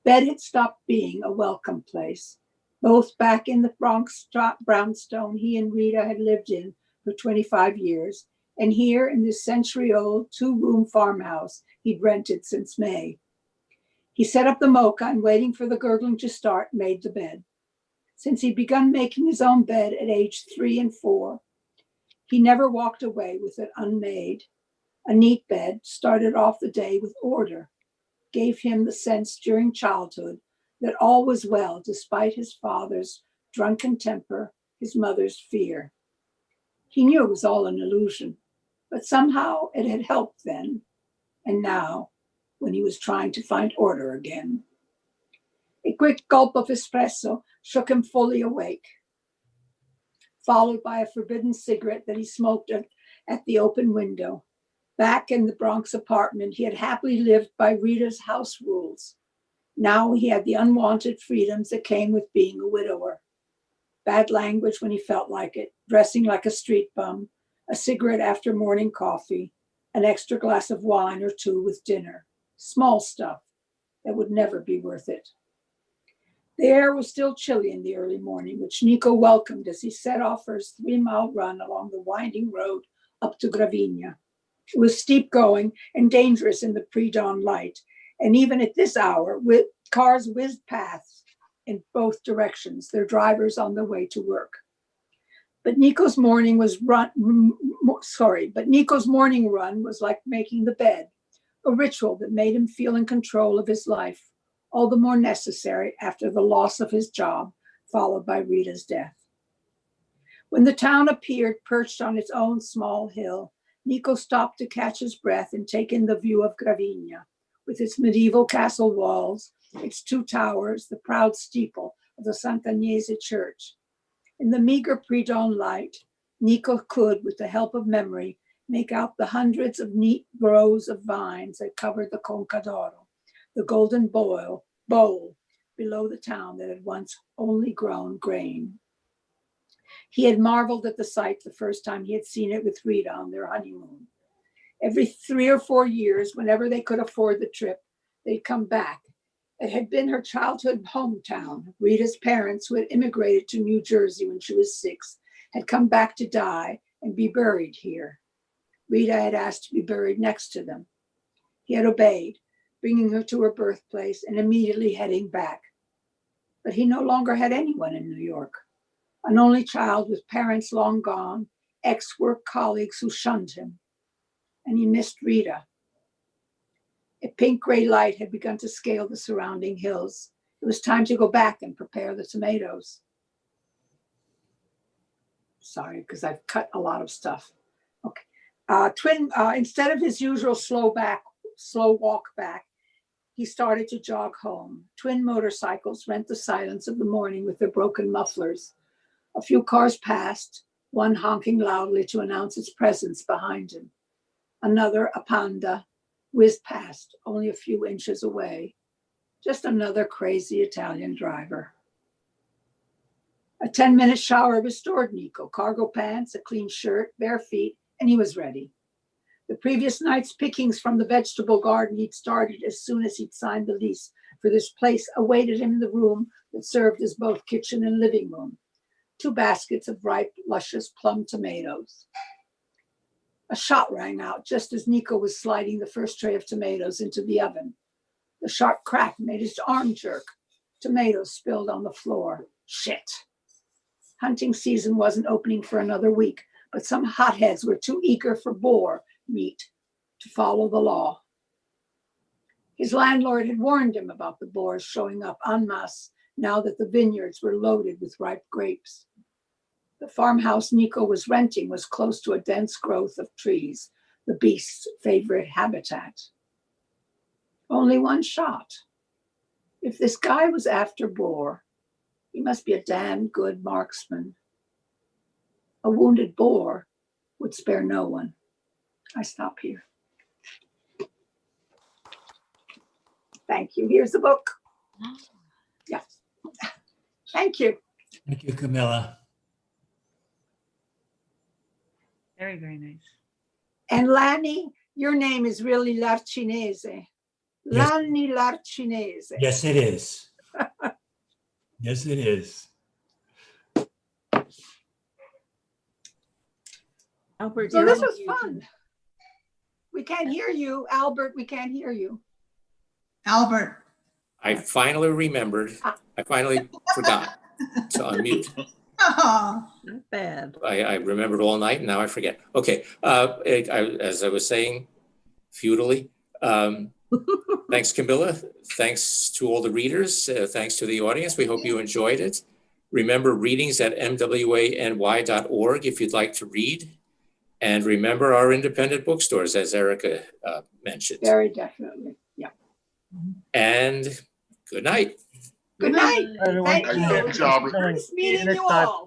Bed had stopped being a welcome place. Both back in the Bronx brownstone he and Rita had lived in for 25 years, and here in this century-old two-room farmhouse he'd rented since May. He set up the mocha and, waiting for the gurgling to start, made the bed. Since he'd begun making his own bed at age 3 and 4, he never walked away with it unmade. A neat bed started off the day with order, gave him the sense during childhood that all was well despite his father's drunken temper, his mother's fear. He knew it was all an illusion, but somehow it had helped then, and now, when he was trying to find order again. A quick gulp of espresso shook him fully awake, followed by a forbidden cigarette that he smoked at the open window. Back in the Bronx apartment, he had happily lived by Rita's house rules. Now he had the unwanted freedoms that came with being a widower. Bad language when he felt like it, dressing like a street bum, a cigarette after morning coffee, an extra glass of wine or two with dinner. Small stuff that would never be worth it. The air was still chilly in the early morning, which Nico welcomed as he set off for his 3-mile run along the winding road up to Gravina. It was steep going and dangerous in the pre-dawn light, and even at this hour, cars whizzed past in both directions, their drivers on their way to work. But Nico's morning run was like making the bed, a ritual that made him feel in control of his life, all the more necessary after the loss of his job, followed by Rita's death. When the town appeared perched on its own small hill, Nico stopped to catch his breath and take in the view of Gravina, with its medieval castle walls, its 2 towers, the proud steeple of the Sant'Agnese church. In the meager pre-dawn light, Nico could, with the help of memory, make out the hundreds of neat rows of vines that covered the Conca d'Oro, the golden bowl below the town that had once only grown grain. He had marveled at the sight the first time he had seen it with Rita on their honeymoon. Every 3 or 4 years, whenever they could afford the trip, they'd come back. It had been her childhood hometown. Rita's parents, who had immigrated to New Jersey when she was 6, had come back to die and be buried here. Rita had asked to be buried next to them. He had obeyed, bringing her to her birthplace and immediately heading back. But he no longer had anyone in New York. An only child with parents long gone, ex-work colleagues who shunned him. And he missed Rita. A pink-gray light had begun to scale the surrounding hills. It was time to go back and prepare the tomatoes. Sorry, because I've cut a lot of stuff. Okay. Instead of his usual slow walk back, he started to jog home. Twin motorcycles rent the silence of the morning with their broken mufflers. A few cars passed, one honking loudly to announce its presence behind him. Another, a Panda, whizzed past, only a few inches away. Just another crazy Italian driver. A 10-minute shower restored Nico. Cargo pants, a clean shirt, bare feet, and he was ready. The previous night's pickings from the vegetable garden he'd started as soon as he'd signed the lease for this place awaited him in the room that served as both kitchen and living room. 2 baskets of ripe, luscious plum tomatoes. A shot rang out just as Nico was sliding the first tray of tomatoes into the oven. The sharp crack made his arm jerk. Tomatoes spilled on the floor. Shit. Hunting season wasn't opening for another week, but some hotheads were too eager for boar meat to follow the law. His landlord had warned him about the boars showing up en masse now that the vineyards were loaded with ripe grapes. The farmhouse Nico was renting was close to a dense growth of trees, the beast's favorite habitat. Only one shot. If this guy was after boar, he must be a damn good marksman. A wounded boar would spare no one. I stop here. Thank you. Here's the book. Yeah. Thank you. Thank you, Camilla. Very, very nice. And Lani, your name is really Larcinese. Yes. Lani Larcinese. Yes, it is. Yes, it is. Albert, So you're this on was mute. fun. We can't hear you, Albert. We can't hear you. Albert. I finally remembered. I finally forgot to unmute. Oh, Not bad. I remembered all night and now I forget. Okay, as I was saying, futilely, thanks Camilla, thanks to all the readers, thanks to the audience. We hope you enjoyed it. Remember readings at MWANY.org if you'd like to read. And remember our independent bookstores, as Erica mentioned. Very definitely. Yeah. And good night. Good night. Everyone. Thank you. Good job. Nice See you meeting next you time. all.